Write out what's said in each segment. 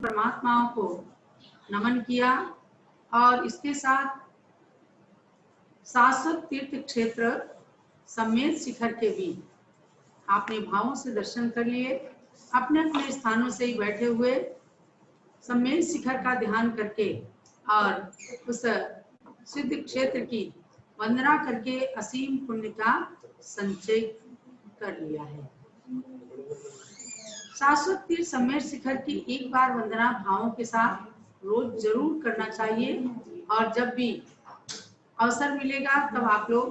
परमात्माओं को नमन किया और इसके साथ शाश्वत तीर्थ क्षेत्र सम्मेद शिखर के भी आपने भावों से दर्शन कर लिए। अपने अपने स्थानों से ही बैठे हुए सम्मेद शिखर का ध्यान करके और उस सिद्ध क्षेत्र की वंदना करके असीम पुण्य का संचय कर लिया है। शाश्वत तीर्थ सम्मेद शिखर की एक बार वंदना भावों के साथ रोज जरूर करना चाहिए और जब भी अवसर मिलेगा तब आप लोग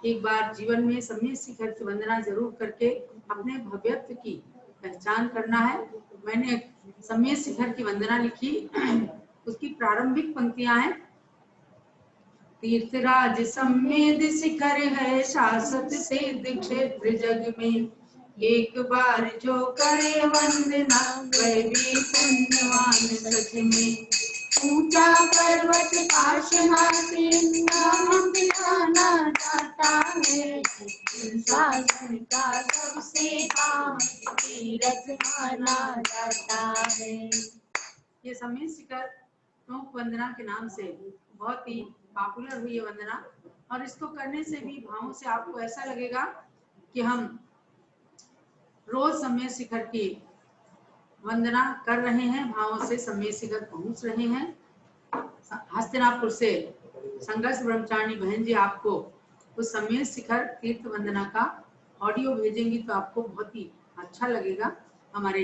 एक बार जीवन में सम्मेद शिखर की वंदना जरूर करके अपने भव्यत्व की पहचान करना है। मैंने सम्मेद शिखर की वंदना लिखी, उसकी प्रारंभिक पंक्तियां हैं। तीर्थराज सम्मेद शिखर है शाश्वत सिद्ध क्षेत्र जग में, एक बार जो करे वंदना वह भी पुण्यवान सच में। ऊंचा पर्वत काशमाती नाम जाना जाता है, शासन का सबसे पावन तीर्थ माना जाता है। ये सम्मेद शिखर टोंक वंदना के नाम से बहुत ही पॉपुलर हुई है वंदना, और इसको करने से भी भावों से आपको ऐसा लगेगा कि हम रोज सम्मेद शिखर की वंदना कर रहे हैं, भावों से सम्मेद शिखर पहुंच रहे हैं। हस्तिनापुर से संघर्ष ब्रह्मचारिणी बहन जी आपको उस सम्मेद शिखर तीर्थ वंदना का ऑडियो भेजेंगी तो आपको बहुत ही अच्छा लगेगा। हमारे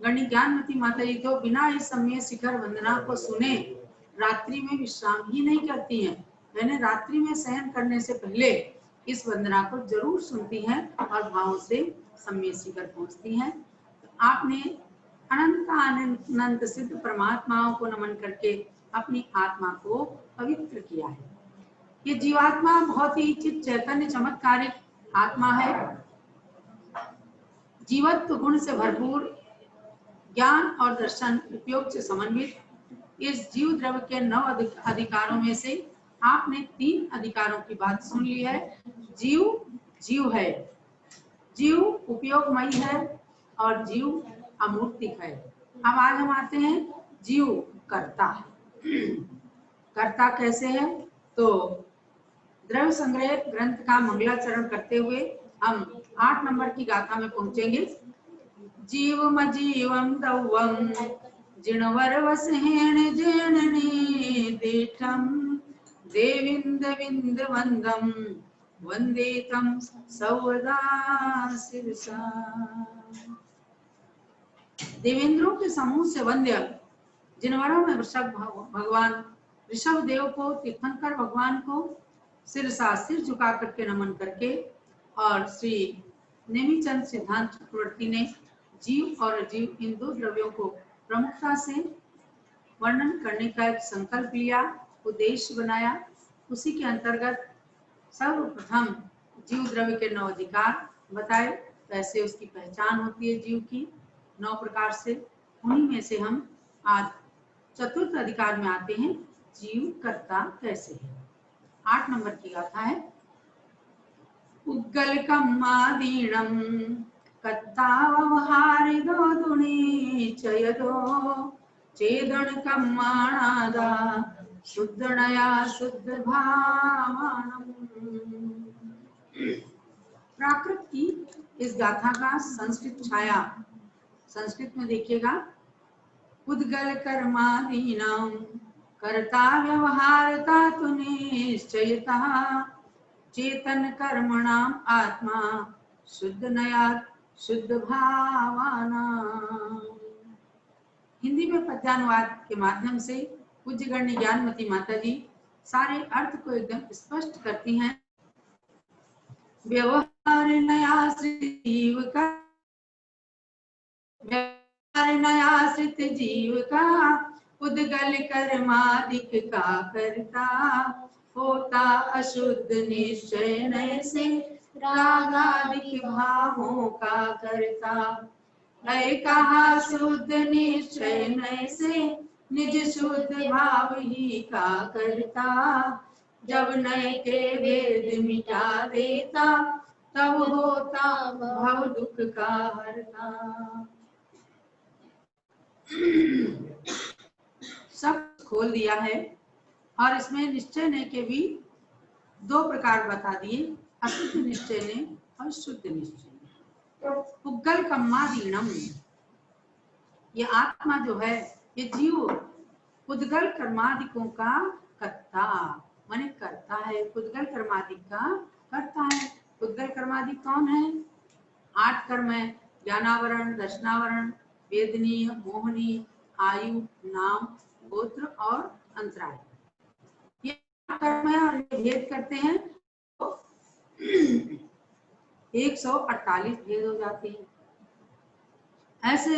गणी ज्ञानमती माता जी तो बिना इस सम्मेद शिखर वंदना को सुने रात्रि में विश्राम ही नहीं करती हैं। मैंने रात्रि में शयन करने से पहले इस वंदना को जरूर सुनती हैं और भावों से सम्मेद शिखर पहुंचती हैं। तो आपने अनंत अनंत सिद्ध परमात्माओं को नमन करके अपनी आत्मा को पवित्र किया है। ये जीवात्मा बहुत ही चित चैतन्य चमत्कारिक आत्मा है, जीवत्व गुण से भरपूर, ज्ञान और दर्शन उपयोग से समन्वित। इस जीव द्रव्य के 9 अधिकारों में से आपने 3 अधिकारों की बात सुन ली है। जीव जीव है, जीव उपयोगमयी है और जीव अमूर्तिक है। अब आज हम आते हैं जीव कर्ता है। कर्ता कैसे है? तो द्रव्य संग्रह ग्रंथ का मंगलाचरण करते हुए हम 8 नंबर की गाथा में पहुंचेंगे। जीवम जीवम दौवम जिणवर वसहेण जेणने देठम देविंद विंद वंदम वंदे तम सौदा शिरसा। देवेंद्रों के समूह से वंद्य जिनवरों में वृषभ भगवान ऋषभ देव को, तीर्थंकर भगवान को सिरसा सिर झुका करके नमन करके, और श्री नेमिचंद सिद्धांत चक्रवर्ती ने जीव और अजीव इन 2 द्रव्यों को प्रमुखता से वर्णन करने का एक संकल्प लिया, उद्देश्य बनाया। उसी के अंतर्गत सर्वप्रथम जीव द्रव्य के 9 अधिकार बताए, कैसे उसकी पहचान होती है जीव की 9 प्रकार से। उन्हीं में से हम आज चतुर्थ अधिकार में आते हैं, जीव कर्ता कैसे है। 8 नंबर की गाथा है। उग्गल कम्मादीणम कत्तावहारिदो दुनि चयदो चेदन कम्माणादा शुद्धनया शुद्ध भावानम। प्राकृत की इस गाथा का संस्कृत छाया संस्कृत में देखिएगा। उद्गल कर्मादीनां कर्ता व्यवहारता तु निश्चयता चेतन कर्मणाम आत्मा शुद्ध नया शुद्ध भावाना। हिंदी में पद्यानुवाद के माध्यम से पूज्य गण्य ज्ञानमती माता जी सारे अर्थ को एकदम स्पष्ट करती हैं। व्यवहार नयाश्रित जीव का, नयाश्रित जीव का उद्गल कर्मादिक का करता होता अशुद्ध निश्चय नय से रागादिक भावों का करता। है कहा शुद्ध निश्चय नय से निज शुद्ध भाव ही का करता। जब नय के भेद मिटा देता तब होता भव दुख का हरता। सब खोल दिया है और इसमें निश्चय ने के भी दो प्रकार बता दिए, अशुद्ध निश्चय ने और शुद्ध निश्चय ने। पुग्गल कम्मादीनम, ये आत्मा जो है, ये जीव पुद्गल कर्मादिकों का कर्ता माने करता है, पुद्गल कर्मादिक का करता है। पुद्गल कर्मादिक कौन है? 8 कर्म है, ज्ञानावरण, दर्शनावरण, वेदनीय, मोहनीय, आयु, नाम, गोत्र और अंतराय। ये कर्म है और ये भेद करते हैं तो 148 भेद हो जाते हैं। ऐसे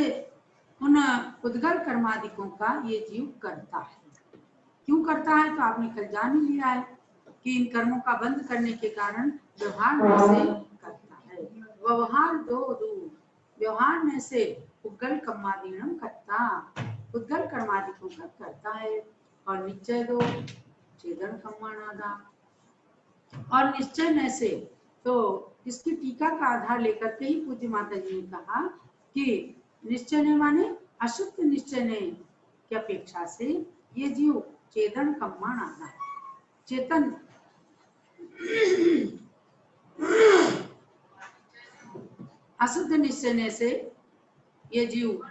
उन उद्गल कर्मादिकों का ये जीव करता है। क्यों करता है तो आपने कल जान ही लिया है कि इन कर्मों का बंद करने के कारण व्यवहार में से करता है। व्यवहार व्यवहार में से उद्गल कर्मादिनम करता, उद्गल कर्मादिकों का करता है। और निश्चय दो चेतन कम्मानादा, और निश्चय में से तो इसकी टीका का आधार लेकर के ही पूज्य माता जी ने कहा कि निश्चय ने माने अशुद्ध निश्चय ने की अपेक्षा से ये जीव चेतन कम्मानादा, चेतन अशुद्ध निश्चय से ये जीव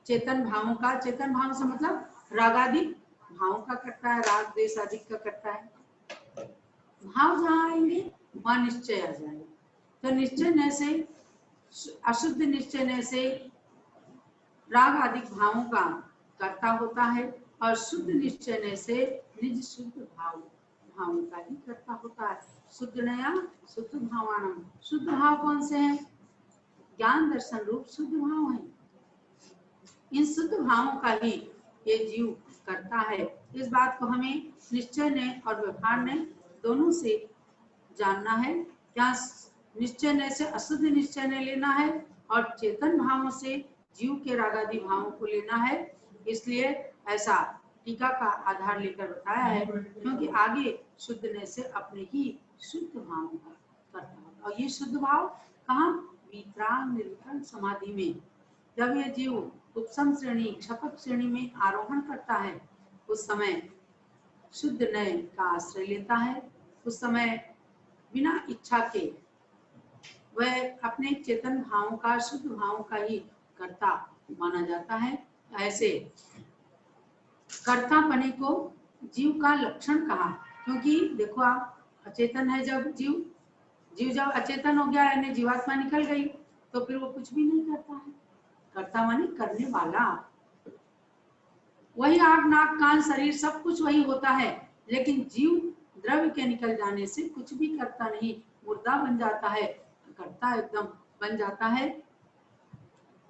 चेतन भावों का, चेतन भाव से मतलब रागादिक भावों का करता है, राग द्वेष आदि का करता है। भाव जहाँ आएंगे वहां निश्चय आ जाएगा। तो निश्चय से अशुद्ध निश्चय से राग आदि भावों का करता होता है और शुद्ध निश्चय से निज शुद्ध भावों का ही करता होता है। शुद्ध नया शुद्ध भावानम, शुद्ध भाव कौन से हैं? ज्ञान दर्शन रूप शुद्ध भाव है। इन शुद्ध भावों का ही ये जीव करता है। इस बात को हमें निश्चय ने और व्यवहार ने दोनों से जानना है। क्या निश्चय ने से अशुद्ध निश्चय ने लेना है और चेतन भावों से जीव के रागादि भावों को लेना है। इसलिए ऐसा टीका का आधार लेकर बताया है, क्योंकि आगे शुद्ध ने से अपने ही शुद्ध भाव का करता है। और ये शुद्ध भाव कहाँ? वीतराग निर्विकल्प समाधि में। जब ये जीव उपसम श्रेणी क्षपक श्रेणी में आरोहण करता है उस समय शुद्ध नय का आश्रय लेता है। उस समय बिना इच्छा के वह अपने चेतन भावों का, शुद्ध भावों का ही कर्ता माना जाता है। ऐसे कर्तापने को जीव का लक्षण कहा, क्योंकि देखो आप अचेतन है जब जीव जब अचेतन हो गया यानी जीवात्मा निकल गई तो फिर वो कुछ भी नहीं करता है। कर्ता माने करने वाला। वही आँख नाक कान शरीर सब कुछ वही होता है, लेकिन जीव द्रव्य के निकल जाने से कुछ भी करता नहीं, मुर्दा बन जाता है, कर्ता एकदम बन जाता है।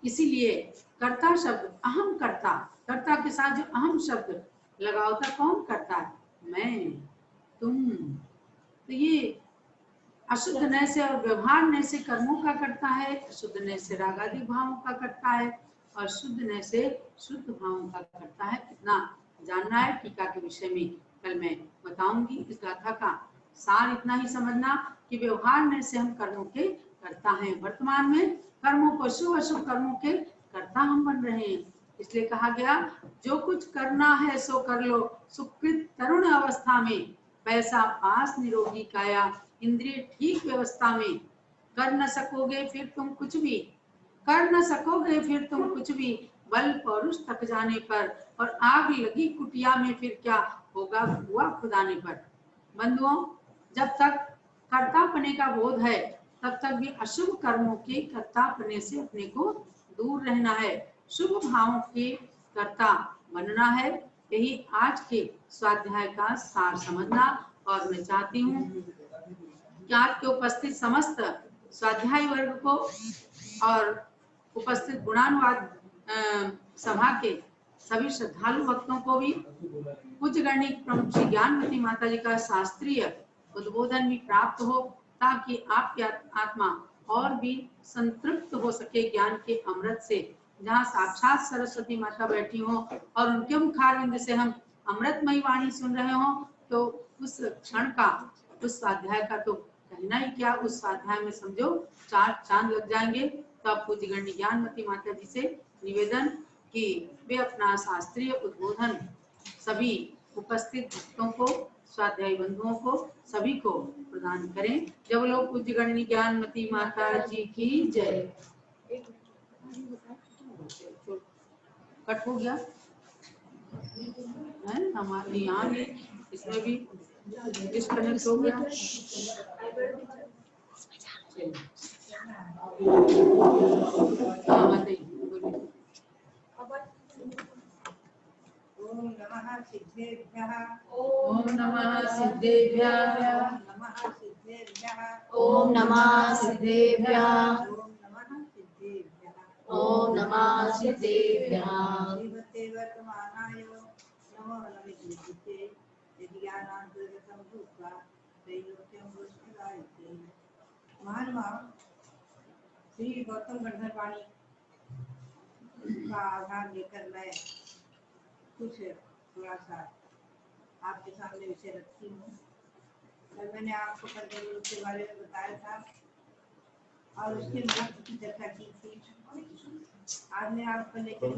इसीलिए कर्ता शब्द अहम कर्ता, कर्ता के साथ जो अहम शब्द लगा होता है, कौन करता है? मैं, तुम। तो ये अशुद्ध नय से और व्यवहार नय से कर्मों का करता है, अशुद्ध नय से रागादि भावों का करता है और शुद्ध नय से शुद्ध भावों का करता है। इतना जानना है। टीका के विषय में कल मैं बताऊंगी। इस गाथा का सार इतना ही समझना कि व्यवहार नय से हम कर्मों के करता है। वर्तमान में कर्मों को, शुभ अशुभ कर्मों के करता हम बन रहे हैं। इसलिए कहा गया जो कुछ करना है सो कर लो, सुकृत तरुण अवस्था में, पैसा पास निरोगी काया, इंद्रिय ठीक व्यवस्था में। कर न सकोगे फिर तुम कुछ भी, कर न सकोगे फिर तुम कुछ भी, बल पौरुष थक जाने पर, और आग लगी कुटिया में फिर क्या होगा हुआ खुदाने पर। बंधुओं, जब तक कर्तापने का बोध है तब तक भी अशुभ कर्मों के कर्तापने से अपने को दूर रहना है, शुभ भावों के कर्ता बनना है। यही आज के स्वाध्याय का सार समझना। और मैं चाहती हूँ कि आज के उपस्थित समस्त स्वाध्याय वर्ग को और उपस्थित गुणानुवाद सभा के सभी श्रद्धालु भक्तों को भी पूज्य गणिक प्रमुख श्री ज्ञानवती माता जी का शास्त्रीय उद्बोधन भी प्राप्त हो, ताकि आपकी आत्मा और भी संतृप्त हो सके ज्ञान के अमृत से। जहाँ साक्षात सरस्वती माता बैठी हो और उनके मुखारविंद से हम अमृतमयी वाणी सुन रहे हो, तो उस क्षण का, उस स्वाध्याय का तो कहना ही क्या, उस स्वाध्याय में समझो 4 चांद लग जाएंगे। तो आप पूज्य गण्य ज्ञानवती माता जी से निवेदन कि वे अपना शास्त्रीय उद्बोधन सभी उपस्थित भक्तों को, स्वाध्यायी बंधुओं को, सभी को प्रदान करें। जब लोग पूज्य गणनी ज्ञानमती माता जी की जय। कट हो गया है हमारे यहाँ भी, इसमें भी डिस्कनेक्ट हो गया। ओम नमः सिद्धेभ्यः। ओम नमः सिद्धेभ्यः। ओम नमः सिद्धेभ्यः। ओम नमः सिद्धेभ्यः। श्रीमते वर्तमानाय नमो नमः ज्ञानान्तर्गतं भूत्वा त्रैलोक्यं पुष्करायते। महानुभाव श्री गौतम गणधर वाणी का आधार लेकर मैं कुछ थोड़ा सा आपके सामने विषय रखती हूँ। कल मैंने आपको पंचमृत के बारे में बताया था और उसके महत्व की चर्चा की थी। आज मैं आपको लेकर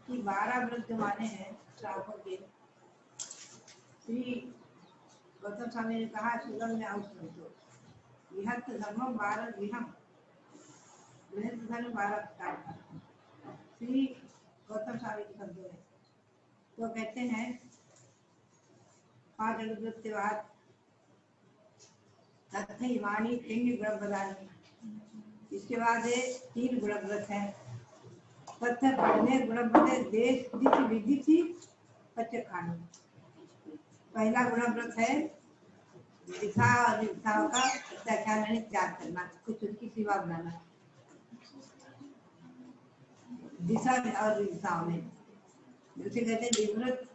कि 12 व्रत जो माने हैं श्रावकों के, श्री गौतम स्वामी ने कहा सुगम में अंश विहत धर्म 12 विहम विहत धर्म 12 श्री गौतम स्वामी के शब्दों में तो कहते हैं 5 अनुव्रत के बाद तथ्य हिमानी 3 गुण बदानी, इसके बाद 3 गुणव्रत है। तथ्य पढ़ने गुणव्रत देश दिख विधि थी पच्चे खाने। पहला गुणव्रत है दिशा और दिशाओं का त्याग त्याग करना, कुछ उसकी सिवा बनाना। दिशा और दिशाओं में जैसे कहते हैं दिव्रत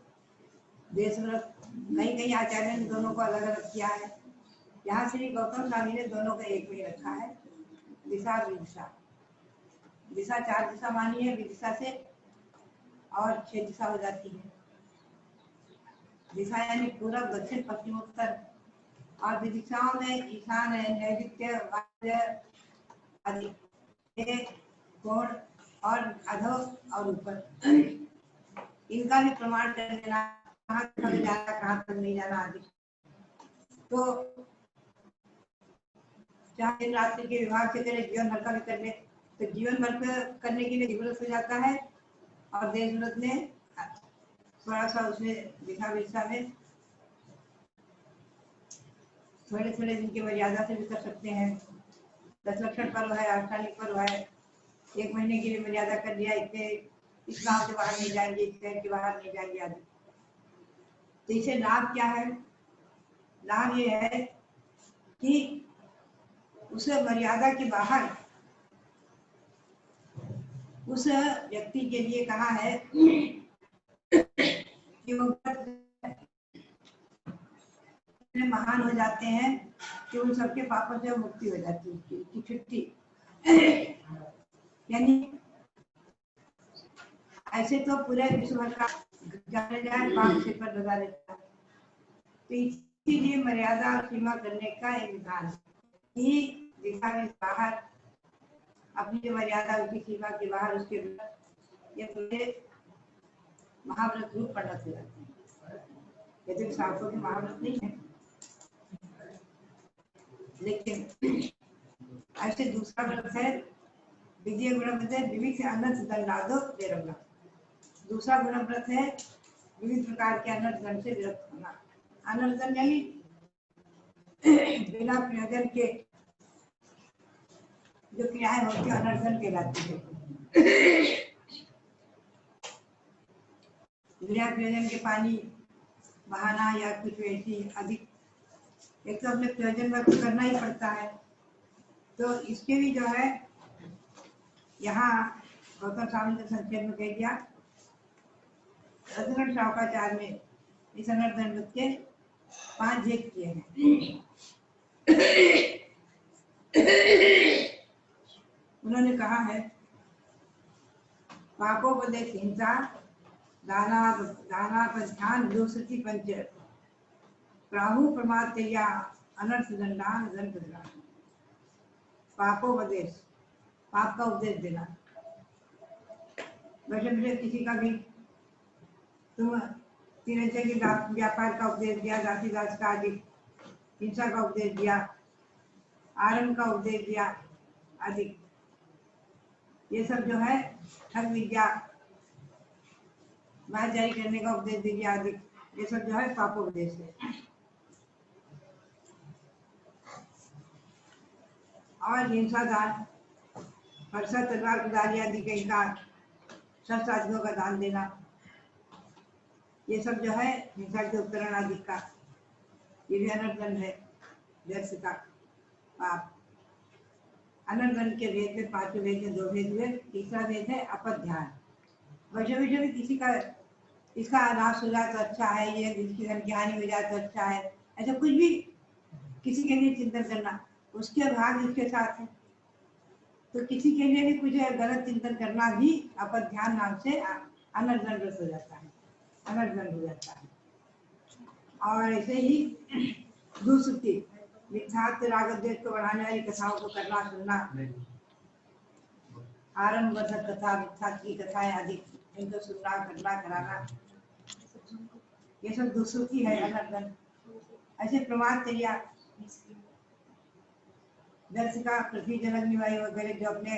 देशव्रत, कहीं कहीं आचार्य ने दोनों को अलग अलग किया है। यहाँ श्री गौतम स्वामी ने दोनों को एक में रखा है, दिशा और विदिशा। दिशा 4 दिशा मानी है विदिशा से, और 6 दिशा हो जाती है। दिशा यानी पूर्व दक्षिण पश्चिम उत्तर, और विदिशाओं में ईशान है, नैऋत्य, वायव्य आदि, कोण और अधो और ऊपर। इनका भी प्रमाण कर देना, कहाँ तक जाना कहाँ तक नहीं जाना आदि। तो चाहे रात्रि के विभाग से करे, जीवन भर का भी कर ले, तो जीवन भर करने के लिए दिवस हो जाता है, और देश व्रत में थोड़ा सा उसमें दिशा विदिशा में थोड़े थोड़े दिन की मर्यादा से भी कर सकते हैं। 10 लक्षण पर्व है, आष्टानिक पर्व है, 1 महीने के लिए मर्यादा कर दिया, इतने इस गांव के बाहर नहीं जाएंगे, इस शहर के बाहर नहीं जाएंगे आदि। तो इसे लाभ क्या है? लाभ ये है कि उस मर्यादा के बाहर उस व्यक्ति के लिए कहा है कि वो महान हो जाते हैं, कि उन सबके पापों से मुक्ति हो जाती है, उसकी छुट्टी। यानी ऐसे तो पूरे विश्व भर का जाने जाए पाप से पर लगा देता है। तो इसीलिए मर्यादा और सीमा करने का एक विधान है कि दिशा में बाहर अपनी जो मर्यादा उसकी सीमा के बाहर उसके ये पूरे महाव्रत रूप पढ़त हो जाते हैं। यदि शास्त्रों के महाव्रत नहीं है, लेकिन ऐसे दूसरा व्रत है विजय गुणव्रत है विविध से अनंत दंडादो देरंगा। दूसरा गुणव्रत है विविध प्रकार के अनर्थ दंड से विरक्त होना। अनर्थ दंड यानी बिना प्रयोजन के जो क्रियाएं होती है अनर्थ दंड कहलाती है। बिना प्रयोजन के पानी बहाना या कुछ वैसी अधिक, एक तो अपने प्रयोजन में कुछ करना ही पड़ता है। तो इसके भी जो है यहाँ गौतम स्वामी ने संक्षेप में कह दिया। रघुगण शावकाचार्य में इस अनर्थ दंड के 5 भेद किए हैं। उन्होंने कहा है पापोपदेश हिंसा, दाना ध्यान दुष्टि पंच प्राहु प्रमाद या अनर्थ दंडान दंड। पापोपदेश, पाप का उपदेश देना, वैसे किसी का भी तुम तिरंजे के व्यापार का उपदेश दिया, जातिदास का अधिक हिंसा का उपदेश दिया, आरंभ का उपदेश दिया अधिक, ये सब जो है ठग विद्या, माल जारी करने का उपदेश दिया अधिक, ये सब जो है पापोपदेश है। और हिंसा दान, फरसा तलवार कुदारी आदि के का शस्त्र आदियों का दान देना, ये सब जो है हिंसा के उपकरण आदि का, ये भी अनर्गन है। व्यर्थ का पाप। अनर्गन के भेद में पांचों भेद में 2 भेद हुए। तीसरा भेद है अपध्यान। वैसे भी किसी का इसका नाश हो जाए तो अच्छा है, ये किसी की हानि हो जाए तो अच्छा है, ऐसा कुछ भी किसी के लिए चिंतन करना, उसके भाग इसके साथ है। तो किसी के लिए भी कुछ गलत चिंतन करना भी अपध्यान नाम से अनर्गन हो जाता है, अनर्गन हो जाता है। और ऐसे ही दूसरी मिथ्यात्व राग द्वेष को बढ़ाने वाली कथाओं को करना सुनना, आरंभ वर्धक कथा, मिथ्यात्व की कथाएं आदि, इनको सुनना करना कराना, ये सब दूसरों की है अनर्गन। ऐसे प्रमाद चर्या, व्यर्थ का पृथ्वी जल अग्नि वायु वगैरह जो अपने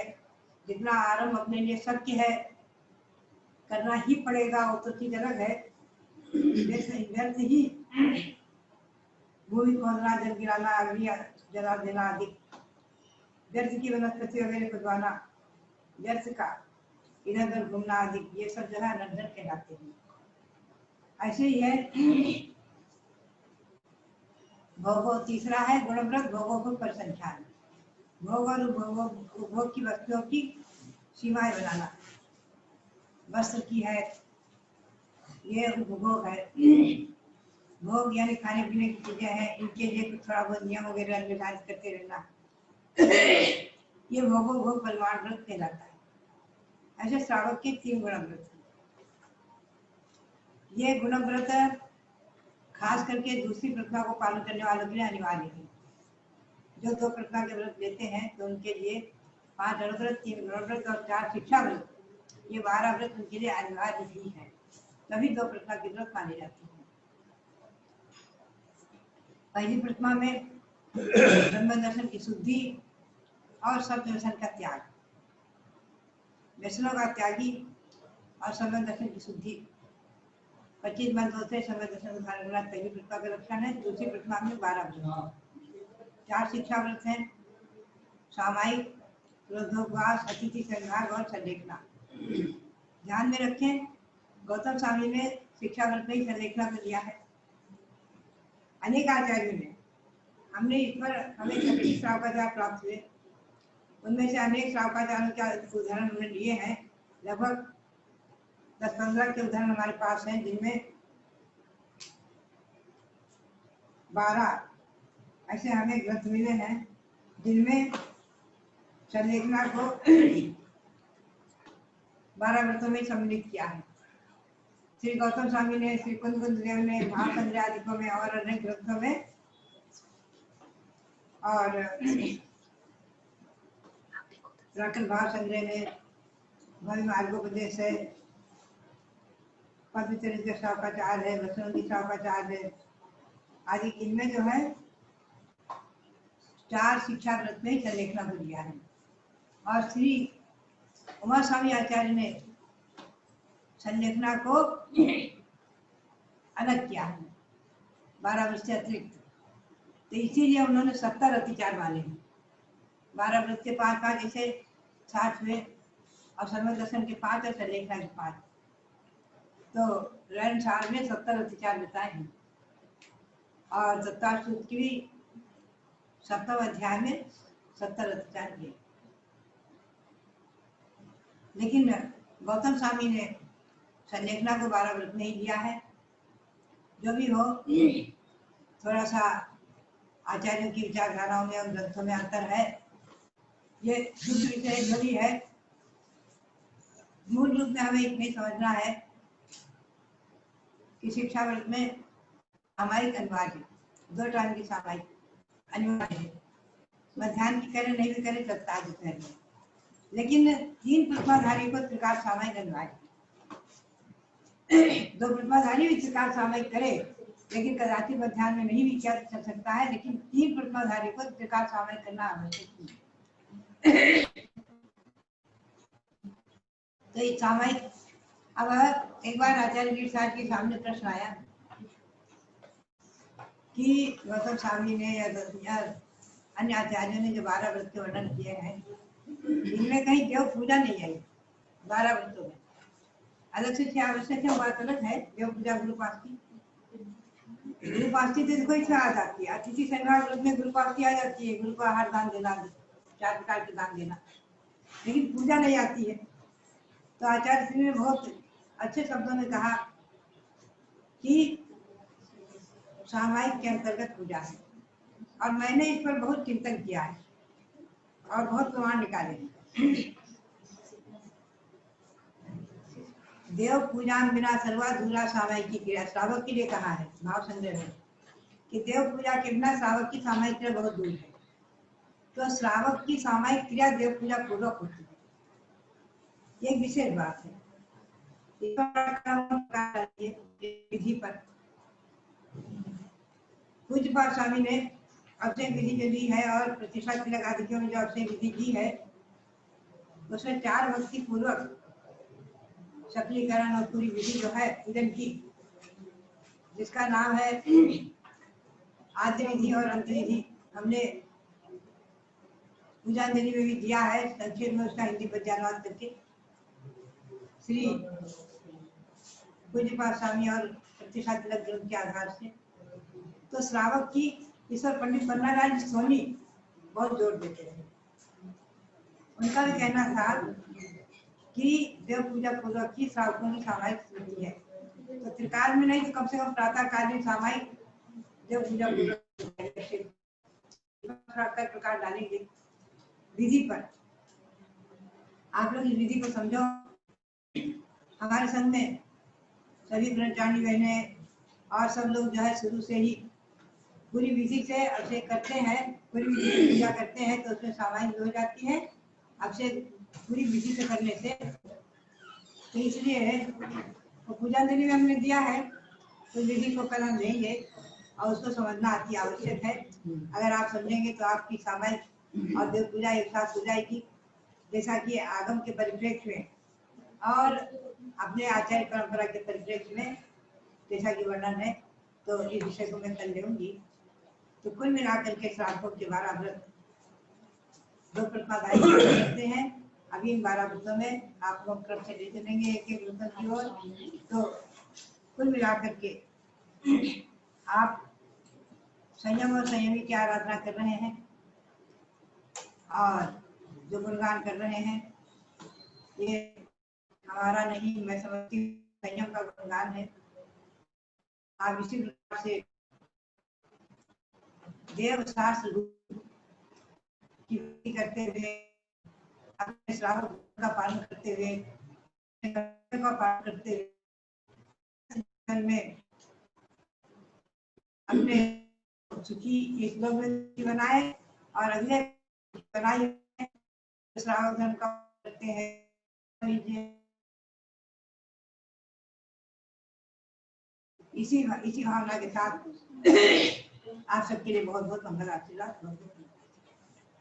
जितना आरंभ अपने लिए सत्य है करना ही पड़ेगा, वो तो चीज अलग है। व्यर्थ ही भूमि खोदना, जल गिराना, अग्नि जला देना आदि, व्यर्थ की वनस्पति वगैरह खुदवाना, व्यर्थ का इधर उधर घूमना आदि, ये सब जो है अनर्गन कहलाते हैं। ऐसे ही है भोगो। तीसरा है गुणव्रत, भोगों को परिसंख्यान, भोग और उपभोग की वस्तुओं की सीमाएं बनाना। वस्त्र की है, ये उपभोग है। भोग यानी खाने पीने की चीजें हैं, इनके लिए कुछ थोड़ा बहुत नियम वगैरह निर्धारित करते रहना, ये भोग परिमाण व्रत कहलाता है। ऐसे श्रावक के 3 गुणव्रत। ये गुणव्रत खास करके दूसरी प्रतिमा को पालन करने वालों के लिए अनिवार्य है। जो 2 प्रतिमा के व्रत लेते हैं तो उनके लिए 5 अणुव्रत, 3 गुणव्रत और 4 शिक्षा व्रत, ये 12 व्रत उनके लिए अनिवार्य ही है, तभी 2 प्रतिमा के व्रत माने जाते हैं। पहली प्रतिमा में ब्रह्म दर्शन की शुद्धि और सब दर्शन का त्याग, व्यसनों का त्यागी और समय दर्शन की शुद्धि। 25 मंत्र होते हैं समय दर्शन को धारण करना, पहली प्रतिमा का लक्षण है। दूसरी प्रतिमा में 12 व्रत, 4 शिक्षा व्रत हैं, सामायिक, क्रोधोपवास, अतिथि संभाग और संलेखना। ध्यान में रखें, गौतम स्वामी ने शिक्षा व्रत में ही संलेखना को दिया है। अनेक आचार्यों ने, हमने इस पर हमें 26 श्रावकाचार्य प्राप्त हुए, उनमें से अनेक श्रावकाचार्यों के उदाहरण हमने लिए हैं। लगभग 10-15 के उदाहरण हमारे पास हैं, जिनमें 12 ऐसे हमें ग्रंथ मिले हैं जिनमें संलेखना को 12 व्रतों में सम्मिलित किया है। श्री गौतम स्वामी ने, श्री कुंद देव ने, महासंग्रह आदि में और अनेक ग्रंथों में, और प्राकल भाव संग्रह में, भव्य मार्गोपदेश है, पवित्र श्रावकाचार्य है, वसुंधरी श्रावकाचार्य है आदि, इनमें जो है 4 शिक्षा व्रत में संलेखना को दिया है। और श्री उमा स्वामी आचार्य ने संलेखना को अलग किया है 12 व्रत से अतिरिक्त, तो इसीलिए उन्होंने 70 अतिचार माने हैं। 12 व्रत के 5-5 ऐसे 60 हुए, और समय दर्शन के 5 और संलेखना के 5, तो रण सार में 70 अतिचार बताए हैं। और 70 सूत्र की भी 7वें अध्याय में 70 अतिचार किए। लेकिन गौतम स्वामी ने संलेखना को 12 व्रत नहीं दिया है। जो भी हो, थोड़ा सा आचार्यों की विचारधाराओं में और ग्रंथों में अंतर है, ये शुद्ध विषय जो भी है, मूल रूप में हमें इतनी समझना है कि शिक्षा व्रत में सामायिक अनिवार्य, 2 टाइम की सामायिक अनिवार्य है। मध्याह्न की करें नहीं भी करें चलता है, लेकिन 3 प्रतिमाधारी को त्रिकाल सामायिक अनिवार्य है। दो प्रतिमाधारी भी त्रिकाल सामायिक करे, लेकिन कदाचित वह ध्यान में नहीं भी किया जा सकता है, लेकिन तीन प्रतिमाधारी को त्रिकाल सामायिक करना आवश्यक है। तो ये सामायिक, अब एक बार आचार्य गिर साहब के सामने प्रश्न आया कि गौतम स्वामी ने या अन्य आचार्यों ने जो 12 व्रत के वर्णन किए हैं, इनमें कहीं देव पूजा नहीं आई 12 व्रतों में। अलग से क्या आवश्यक है, बात अलग है। देव पूजा गुरुपास की तो कोई आ जाती है, अतिथि संग्रह व्रत में गुरुपास की आ जाती है, गुरु को आहार दान देना, 4 प्रकार के दान देना, लेकिन पूजा नहीं आती है। तो आचार्य श्री ने बहुत अच्छे शब्दों में कहा कि सामायिक के अंतर्गत पूजा है, और मैंने इस पर बहुत चिंतन किया है और बहुत प्रमाण निकाले। देव पूजा बिना सर्वाधूरा सामायिक की क्रिया, श्रावक के लिए कहा है भाव संग्रह में कि देव पूजा के बिना श्रावक की सामायिक क्रिया बहुत दूर है। तो श्रावक की सामायिक क्रिया देव पूजा पूर्वक होती है, ये विशेष बात है। विधि पर पूज्यपाद स्वामी ने अक्षय विधि जो दी है और प्रतिष्ठा तिलक आदि में जो अक्षय विधि दी है, उसमें 4 भक्ति पूर्वक सकलीकरण और पूरी विधि जो है पूजन की, जिसका नाम है आद्य विधि और अंत विधि, हमने पूजांजलि में भी दिया है। संक्षेप में उसका हिंदी पर अनुवाद करके श्री पूज्यपाद स्वामी और प्रतिष्ठा तिलक ग्रंथ के आधार से। तो श्रावक की ईश्वर पंडित पन्नालाल सोनी बहुत जोर देते थे। उनका भी कहना था कि देव पूजा पूर्वक की श्रावकों की सामायिक स्मृति है। तो त्रिकाल में नहीं तो कम से कम प्रातः कालीन सामायिक देव पूजा पूर्वक प्रकार डालेंगे विधि पर। आप लोग इस विधि को समझो। हमारे संघ में सभी ब्रह्मचारी बहनें और सब लोग जो है शुरू से ही पूरी विधि से अभिषेक करते हैं, पूरी विधि से पूजा करते हैं, तो उसमें सामायिक हो जाती है अभिषेक पूरी विधि से करने से। तो इसलिए तो पूजांजलि में हमने दिया है, तो विधि को कल हम देंगे और उसको समझना अति आवश्यक है। अगर आप समझेंगे तो आपकी सामायिक और देव पूजा एक साथ हो जाएगी, जैसा कि आगम के परिप्रेक्ष्य में और अपने आचार्य परंपरा के परिप्रेक्ष्य में जैसा कि वर्णन है। तो इस विषय को मैं कल लेंगी। तो कुल मिलाकर के श्रावकों के 12 व्रत 2 प्रतिमाधारी करते हैं। अभी इन 12 व्रतों में आप लोग क्रम से ले चलेंगे एक-एक व्रत की ओर। तो कुल मिलाकर के आप संयम और संयमी की आराधना कर रहे हैं और जो गुणगान कर रहे हैं, ये हमारा नहीं, मैं समझती हूँ संयम का गुणगान है। आप इसी प्रकार से देव शास्त्र की करते हुए, अपने श्रावक का पालन करते हुए, का पालन करते हुए में अपने सुखी एक लोग बनाए और अगले बनाए श्रावक धर्म का करते हैं। इसी भावना के साथ आप सबके लिए बहुत बहुत मंगल आशीर्वाद।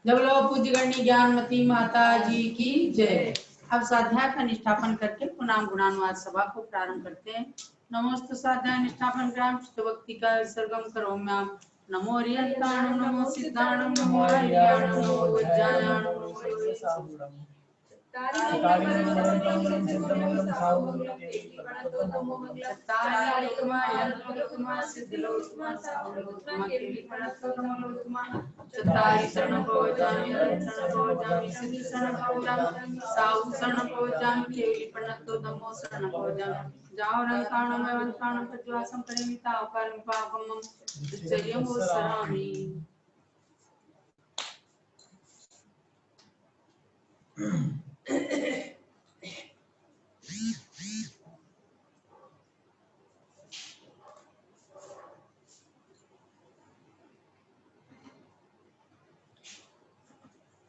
जब लोग पूज्य गणी ज्ञानमती माता जी की जय। अब साध्या का निष्ठापन करके पुनाम गुणानुवाद सभा को प्रारंभ करते हैं। नमोस्तु साध्या निष्ठापन ग्राम भक्ति का सर्गम करो म्याम। नमो रियंताणं नमो सिद्धाणं नमो हरियाणं नमो वज्रायाणं नमो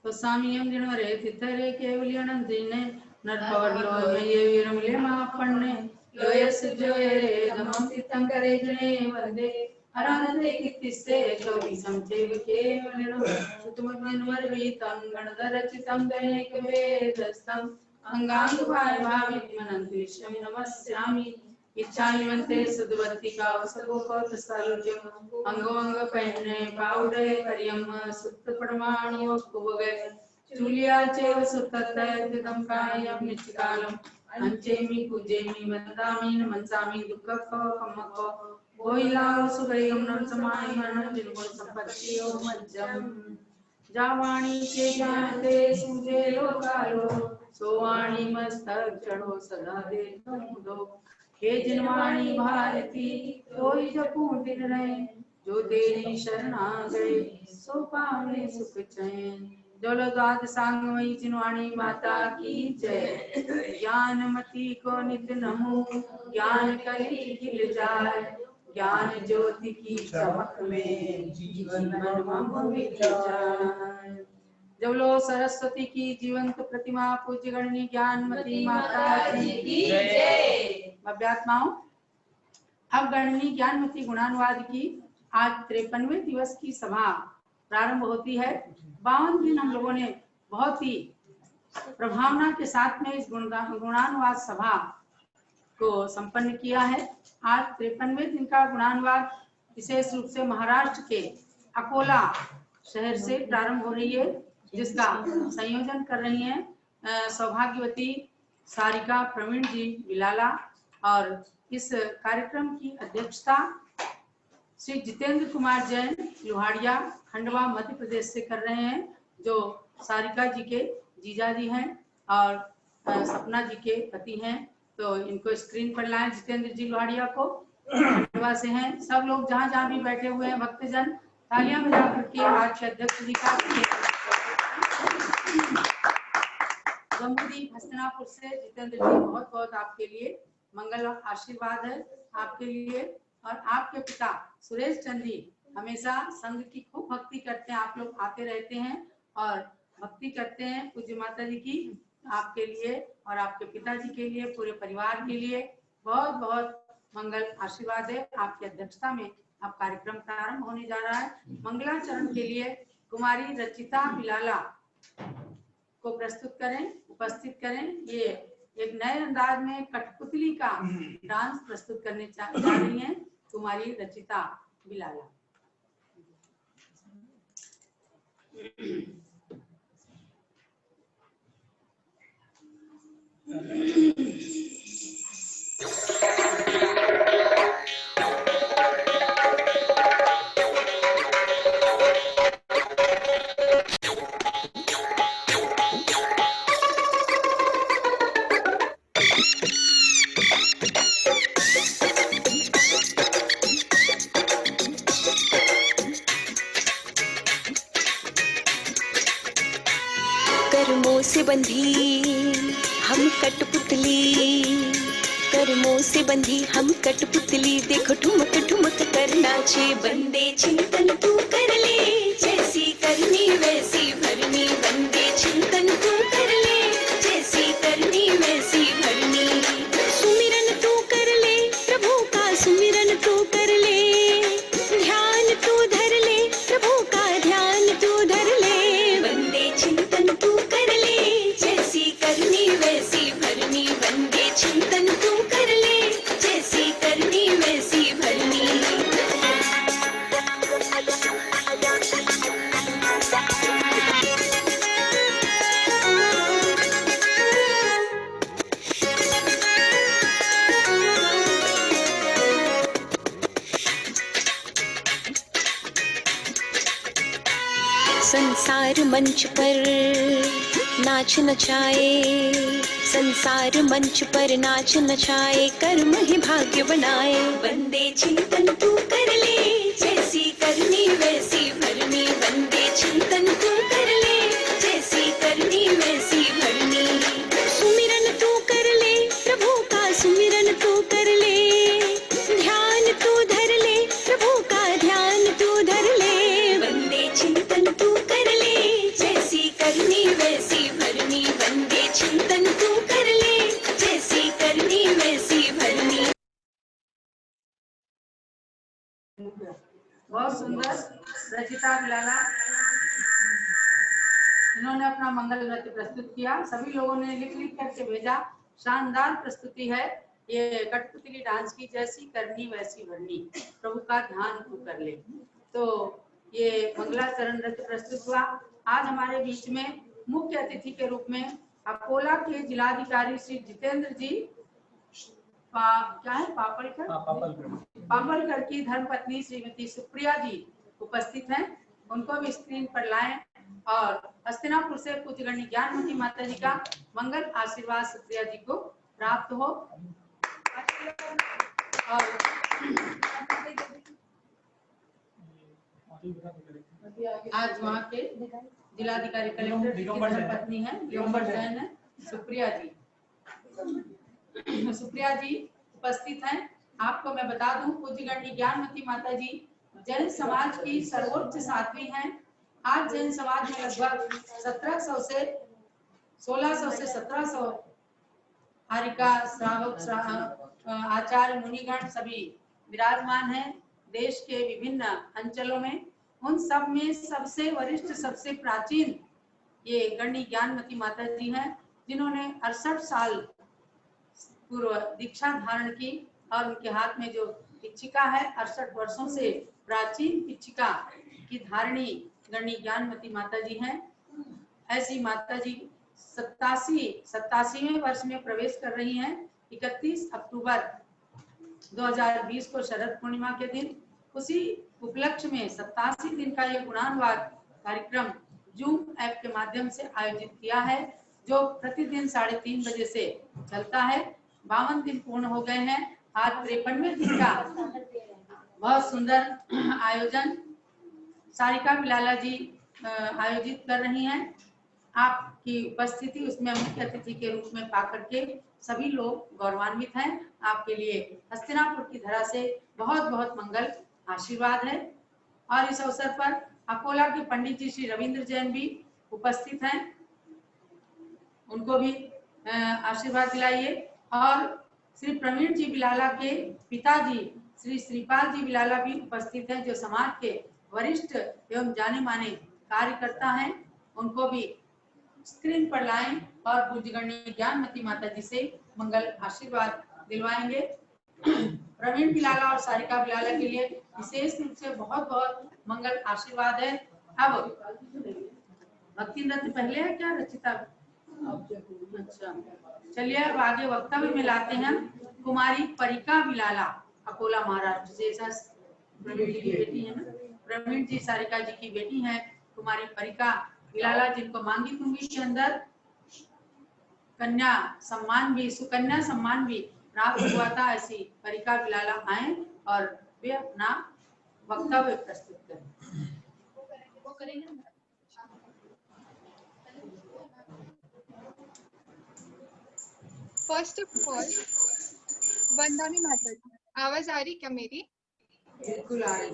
तो स्वामी हम जिन रे तिथरे केवली अनंत ने नरपवर लोय ये विरमले मापन्ने लोयस जोय रे गमं तितं करे जने वंदे अरानते कित्तिस्ते चौबीसं चैव केवलिनो सुतमज्ञन्वर्वीतं गणधरचितं गणैकवेदस्थं अंगांगभाविमनं विश्वं नमस्यामि इच्छामिवन्ते सुदवर्तिका वसगोपतस्थलोज्यम अंगोंग पहने पाउडे करियम सुत्तपड़माणियो कुवगे चूलिया चेव सुत्तत्तयदिदं कायं निच्कालम् अंचेमि पूजेमि वंदामि नमन्सामि दुःखकमको कोइलाओ सुगैगम नम समाय मनम जिनको संपत्तियों मज्जम जावाणी के जानते सूझे लोकालो सोवाणी मस्तक चढ़ो सदा दे दो हे जिनवाणी भारती कोई जपू दिन रहे जो तेरी शरण आ गए सो पावे सुख चैन जोलो द्वाद सांगमयी जिनवाणी माता की जय ज्ञानमती को नित्य नमो ज्ञान कली खिल जाए ज्ञान ज्योति की चमक में जीवन मम मिट जाए। जब लो सरस्वती की जीवंत प्रतिमा पूज्य गणनी ज्ञानमती माता जी की जय। अभ्यात्माओं, अब गणनी ज्ञानमती गुणानुवाद की आज 53वें दिवस की सभा प्रारंभ होती है। 52 दिन हम लोगों ने बहुत ही प्रभावना के साथ में इस गुणानुवाद सभा को संपन्न किया है। आज 53वें दिन का गुणानुवाद विशेष रूप से महाराष्ट्र के अकोला शहर से प्रारंभ हो रही है, जिसका संयोजन कर रही हैं सौभाग्यवती सारिका प्रवीण जी बिलाला, और इस कार्यक्रम की अध्यक्षता श्री जितेंद्र कुमार जैन लोहाड़िया खंडवा मध्य प्रदेश से कर रहे हैं, जो सारिका जी के जीजा जी हैं और सपना जी के पति हैं। तो इनको स्क्रीन पर लाएं। जितेंद्र जी लोहाड़िया को खंडवा से हैं। सब लोग जहाँ जहाँ भी बैठे हुए हैं भक्तजन तालियां बजा करके आज के अध्यक्ष जी का गंगूरी हस्तिनापुर से जितेंद्र जी बहुत बहुत आपके लिए मंगल आशीर्वाद है आपके लिए। और आपके पिता सुरेश चंद जी हमेशा संघ की खूब भक्ति करते हैं। आप लोग आते रहते हैं और भक्ति करते हैं पूज्य माता जी की। आपके लिए और आपके पिताजी के लिए, पूरे परिवार के लिए बहुत बहुत मंगल आशीर्वाद है। आपकी अध्यक्षता में अब कार्यक्रम प्रारंभ होने जा रहा है। मंगलाचरण के लिए कुमारी रचिता बिलाला को प्रस्तुत करें, उपस्थित करें। ये एक नए अंदाज में कठपुतली का डांस प्रस्तुत करने जा रही हैं कुमारी रचिता बिलाला। कर्मों से बंधी हम कठपुतली, कर्मों से बंधी हम कठपुतली, देखो ठुमक ठुमक कर नाचे बंदे चिंतन तू कर ले, जैसी करनी वैसी भरनी, बंदे चिंतन तू कर ले, जैसी करनी वैसी भरनी। सुमिरन तू कर ले प्रभु का, सुमिरन तू कर ले, ध्यान तू धर ले प्रभु का, ध्यान तू धर ले, बंदे चिंतन तू कर ले, जैसी करनी वैसी भरनी, बंदे चिंतन तू कर ले, जैसी करनी वैसी भरनी। संसार मंच पर नाच नचाए, संसार मंच पर नाच नचाए, कर्म ही भाग्य बनाए, बंदे चिंतन तू कर ले, जैसी करनी वैसी भरनी, बंदे चिंतन तू कर ले, जैसी करनी वैसी भरनी। सुमिरन तू कर ले प्रभु का, सुमिरन तू कर ले, ध्यान तू धर ले प्रभु का, ध्यान तू धर ले, बंदे चिंतन तू कर ले, जैसी करनी वैसी भरनी, बंदे चिंतन तू कर बहुत सुंदर रचिता बिलाला, इन्होंने अपना मंगल नृत्य प्रस्तुत किया। सभी लोगों ने लिख लिख करके भेजा, शानदार प्रस्तुति है। ये कठपुतली डांस की जैसी करनी वैसी भरनी, प्रभु का ध्यान तू कर ले। तो ये मंगलाचरण नृत्य प्रस्तुत हुआ। आज हमारे बीच में मुख्य अतिथि के रूप में अकोला के जिलाधिकारी श्री जितेंद्र जी क्या है पापड़कर की धर्मपत्नी श्रीमती सुप्रिया जी उपस्थित हैं। उनको भी स्क्रीन पर लाएं और हस्तिनापुर से पूज्य गण्य ज्ञानमती माता जी का मंगल आशीर्वाद सुप्रिया जी को प्राप्त हो। और आज वहाँ के जिलाधिकारी कलेक्टर की धर्मपत्नी है, दिगंबर जैन है, सुप्रिया जी उपस्थित हैं। आपको मैं बता दूं, पूज्य गण्य ज्ञानमती माता जी जैन समाज की सर्वोच्च साध्वी हैं। आज जैन समाज में लगभग 1600 से 1700 हारिका श्रावक आचार्य मुनिगण सभी विराजमान हैं देश के विभिन्न अंचलों में। उन सब में सबसे वरिष्ठ, सबसे प्राचीन ये गण्य ज्ञानमती माता जी हैं, जिन्होंने 68 साल पूर्व दीक्षा धारण की और उनके हाथ में जो पिच्छिका है, 68 वर्षों से प्राचीन पिच्छिका की धारणी गण्य ज्ञानमती माता जी हैं। ऐसी माता जी 87वें वर्ष में प्रवेश कर रही हैं। 31 अक्टूबर 2020 को शरद पूर्णिमा के दिन, उसी उपलक्ष्य में 87 दिन का ये गुणानुवाद कार्यक्रम जूम ऐप के माध्यम से आयोजित किया है, जो प्रतिदिन 3:30 बजे से चलता है। 52 दिन पूर्ण हो गए हैं। आज 53वें दिन का बहुत सुंदर आयोजन सारिका बिलाला जी आयोजित कर रही हैं। आपकी उपस्थिति उसमें मुख्य अतिथि के रूप में पाकर के सभी लोग गौरवान्वित हैं। आपके लिए हस्तिनापुर की धरा से बहुत बहुत मंगल आशीर्वाद है। और इस अवसर पर अकोला के पंडित जी श्री रविंद्र जैन भी उपस्थित हैं, उनको भी आशीर्वाद दिलाइए। और श्री प्रवीण जी बिलाला के पिताजी श्री श्रीपाल जी बिलाला भी उपस्थित हैं, जो समाज के वरिष्ठ एवं जाने माने कार्यकर्ता हैं। उनको भी स्क्रीन पर लाएं और पूज्य गण्य ज्ञानमती माता जी से मंगल आशीर्वाद दिलवाएंगे। प्रवीण बिलाला और सारिका बिलाला के लिए विशेष रूप से बहुत बहुत मंगल आशीर्वाद है। अब भक्ति नृत्य पहले है क्या रचिता? अच्छा, चलिए अब आगे वक्तव्य में लाते हैं कुमारी परिका बिलाला, अकोला महाराष्ट्र से। प्रवीण जी की बेटी है ना, प्रवीण जी सारिका जी की बेटी है कुमारी परिका बिलाला, जिनको मांगी तुंगी के अंदर कन्या सम्मान भी, सुकन्या सम्मान भी प्राप्त हुआ था। ऐसी परिका बिलाला आए और वे अपना वक्तव्य प्रस्तुत करें। फर्स्ट ऑफ ऑल, वंदना माता जी। आवाज आ रही क्या मेरी? बिल्कुल आ रही।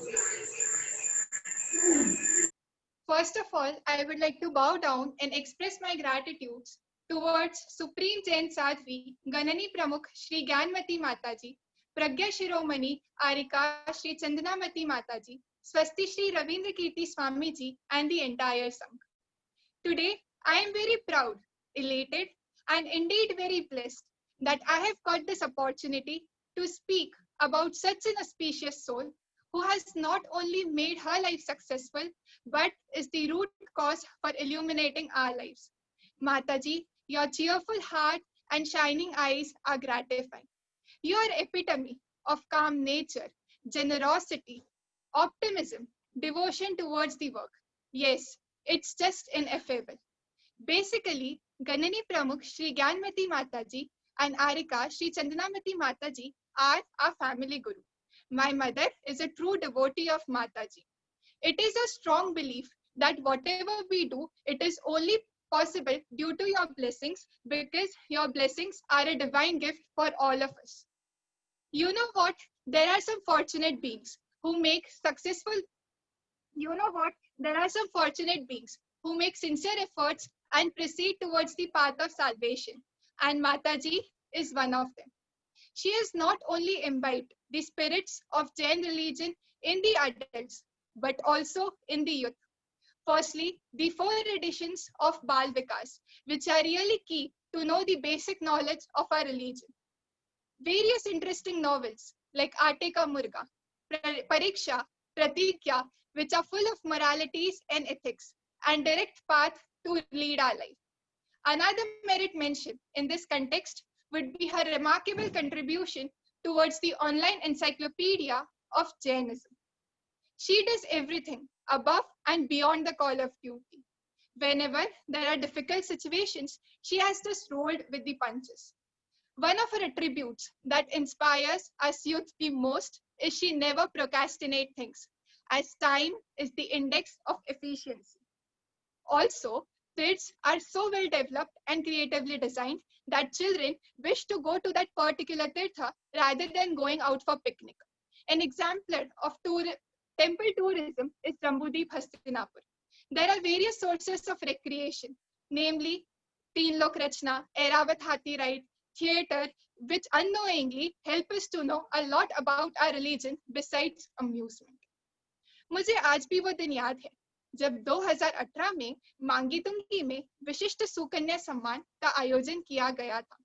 First of all, I would like to bow down and express my gratitude towards Supreme Jain Sadhvi Ganani Pramukh Shri Gyanmati Mataji, Pragya Shiromani Arika Shri Chandanamati Mataji, Swasti Shri Ravindra Kirti Swami Ji, and the entire Sangh. Today, I am very proud, elated, and indeed very blessed that I have got this opportunity to speak about such an auspicious soul who has not only made her life successful, but is the root cause for illuminating our lives. Mataji, your cheerful heart and shining eyes are gratifying. You are epitome of calm nature, generosity, optimism, devotion towards the work. Yes, it's just ineffable. Basically, Ganani Pramukh Shri Gyanmati Mataji and Arika Shri Chandanamati Mataji are our family guru. My mother is a true devotee of Mataji. It is a strong belief that whatever we do, it is only possible due to your blessings, because your blessings are a divine gift for all of us. You know what? There are some fortunate beings who make sincere efforts and proceed towards the path of salvation. And Mataji is one of them. She has not only imbibed the spirits of Jain religion in the adults, but also in the youth. Firstly, the 4 editions of Bal Vikas, which are really key to know the basic knowledge of our religion. Various interesting novels like Aate Ka Murga, Pariksha, Pratikya, which are full of moralities and ethics and direct path to lead our life. Another merit mention in this context would be her remarkable contribution towards the online encyclopedia of Jainism. She does everything above and beyond the call of duty. Whenever there are difficult situations, she has just rolled with the punches. One of her attributes that inspires us youth the most is she never procrastinates things, as time is the index of efficiency. Also, kids are so well developed and creatively designed that children wish to go to that particular tirtha rather than going out for picnic. An exemplar of temple tourism is Rambudeep Hastinapur. There are various sources of recreation, namely Teen Lok Rachna, Airavat Hathi Ride, theatre, which unknowingly help us to know a lot about our religion besides amusement. मुझे आज भी वो दिन याद है जब 2018 में मांगी तुंगी में विशिष्ट सुकन्या सम्मान का आयोजन किया गया था।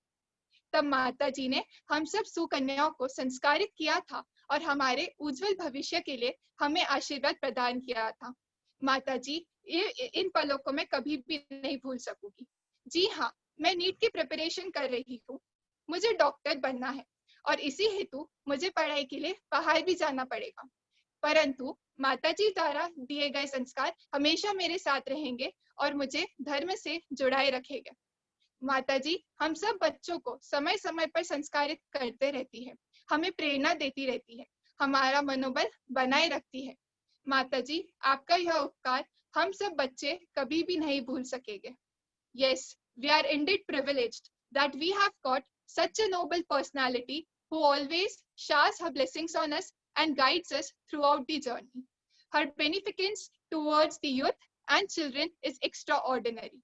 तब माता जी ने हम सब सुकन्याओं को संस्कारित किया था और हमारे उज्जवल भविष्य के लिए हमें आशीर्वाद प्रदान किया था। माता जी, इन पलों को मैं कभी भी नहीं भूल सकूंगी। जी हाँ, मैं नीट की प्रिपरेशन कर रही हूँ। मुझे डॉक्टर बनना है और इसी हेतु मुझे पढ़ाई के लिए बाहर भी जाना पड़ेगा, परंतु माताजी द्वारा दिए गए संस्कार हमेशा मेरे साथ रहेंगे और मुझे धर्म से जुड़ाए रखेंगे। माताजी हम सब बच्चों को समय समय पर संस्कारित करते रहती है, हमें प्रेरणा देती रहती है, हमारा मनोबल बनाए रखती है। माताजी, आपका यह उपकार हम सब बच्चे कभी भी नहीं भूल सकेंगे। Yes, we are indeed privileged that we have got such a noble personality who always showers her blessings on us and guides us throughout the journey. Her beneficence towards the youth and children is extraordinary.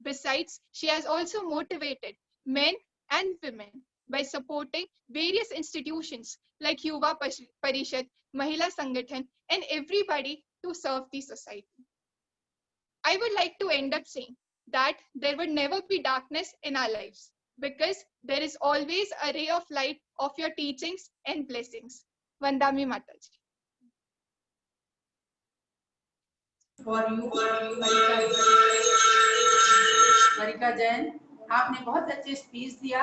Besides, she has also motivated men and women by supporting various institutions like Yuva Parishad, Mahila Sangathan, and everybody to serve the society. I would like to end up saying that there would never be darkness in our lives because there is always a ray of light of your teachings and blessings. Vandami Mataji. For you, परिका Jain, आपने बहुत अच्छे speech दिया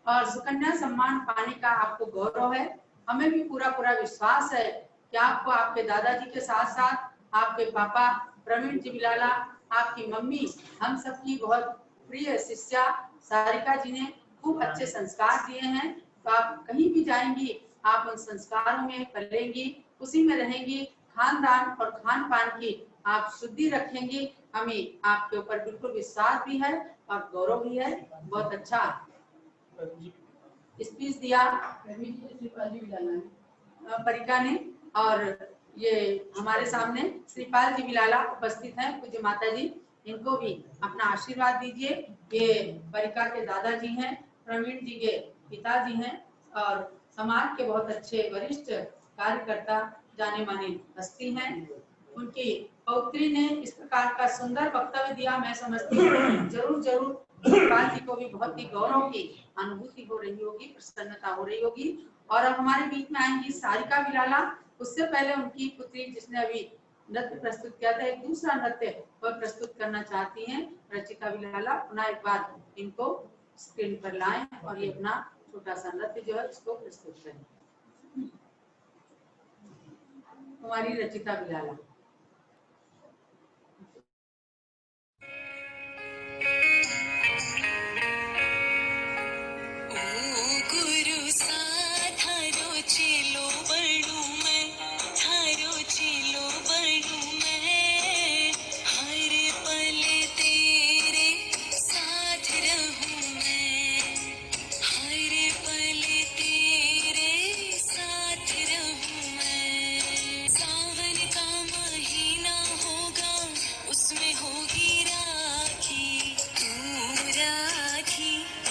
और सुकन्या सम्मान पाने का आपको गौरव है। हमें भी पूरा विश्वास है कि आपको आपके दादाजी के साथ साथ आपके पापा प्रवीण जी बिलाला, आपकी मम्मी, हम सबकी बहुत प्रिय शिष्या सारिका जी ने खूब अच्छे संस्कार दिए हैं। तो आप कहीं भी जाएंगी, आप उन संस्कारों में पलेंगी, उसी में रहेंगी। खानदान और खान पान की आप शुद्धि रखेंगी। हमें आपके ऊपर बिल्कुल विश्वास भी है और गौरव भी है। बहुत अच्छा स्पीच दिया परिका ने। और ये हमारे सामने श्रीपाल जी बिलाला उपस्थित हैं, पूज्य माता जी, इनको भी अपना आशीर्वाद दीजिए। ये परिका के दादाजी हैं, प्रवीण जी के पिताजी हैं और समाज के बहुत अच्छे वरिष्ठ कार्यकर्ता, जाने माने हस्ती हैं। उनकी पौत्री ने इस प्रकार का सुंदर वक्तव्य दिया। मैं समझती हूँ जरूर श्रीपाल जी को भी बहुत ही गौरव की अनुभूति हो रही होगी, प्रसन्नता हो रही होगी। और अब हमारे बीच में आएंगी सारिका बिलाला। उससे पहले उनकी पुत्री जिसने अभी नृत्य प्रस्तुत किया था, एक दूसरा नृत्य वह प्रस्तुत करना चाहती हैं, रचिता बिलाला। पुनः एक बार इनको स्क्रीन पर लाएं और ये अपना छोटा सा नृत्य जो है इसको प्रस्तुत करें। हमारी रचिता बिलाला।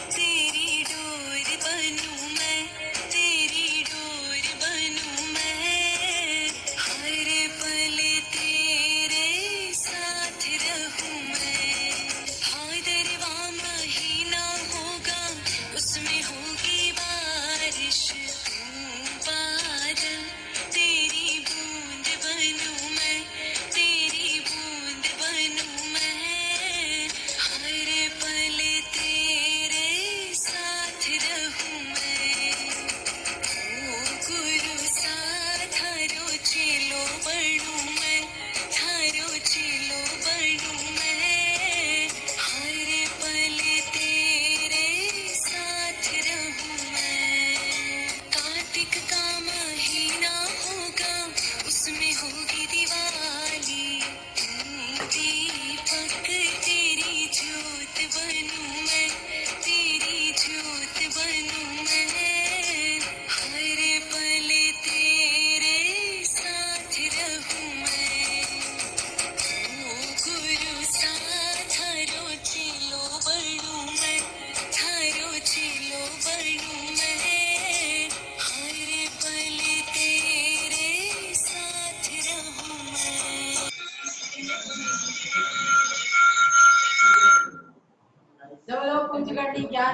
तेरी डोर बनूं मैं,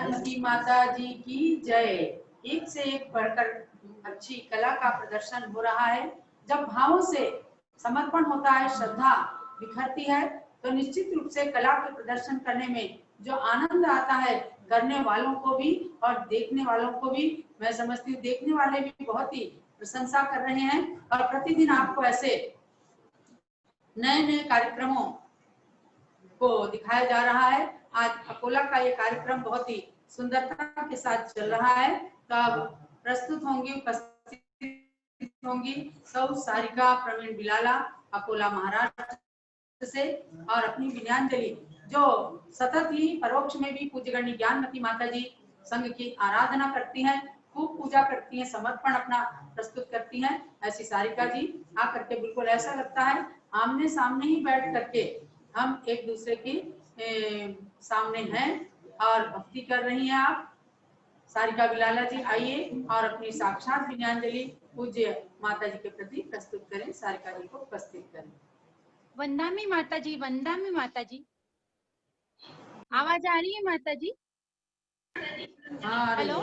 ज्ञानमती माता जी की जय। एक से एक बढ़कर अच्छी कला का प्रदर्शन हो रहा है। जब भावों से समर्पण होता है, श्रद्धा बिखरती है, तो निश्चित रूप से कला के प्रदर्शन करने में जो आनंद आता है, करने वालों को भी और देखने वालों को भी, मैं समझती हूँ देखने वाले भी बहुत ही प्रशंसा कर रहे हैं। और प्रतिदिन आपको ऐसे नए नए कार्यक्रमों को दिखाया जा रहा है। आज अकोला का ये कार्यक्रम बहुत ही सुंदरता के साथ चल रहा है। तो अब प्रस्तुत होंगी, उपस्थित होंगी सौ सारिका प्रवीण बिलाला अकोला महाराष्ट्र से, और अपनी विनयांजलि जो सतत ही परोक्ष में भी पूज्यगणी ज्ञानमती माता जी संघ की आराधना करती हैं, खूब पूजा करती हैं, समर्पण अपना प्रस्तुत करती हैं, ऐसी सारिका जी आकर के बिल्कुल ऐसा लगता है आमने सामने ही बैठ करके हम एक दूसरे की सामने हैं और भक्ति कर रही हैं। आप सारिका बिलाला जी आइए और अपनी साक्षात विनयांजलि पूज्य माता जी के प्रति प्रस्तुत करें। सारिका जी को उपस्थित करें। वंदामी माता जी, वंदामी माता जी। आवाज आ रही है माता जी? हेलो।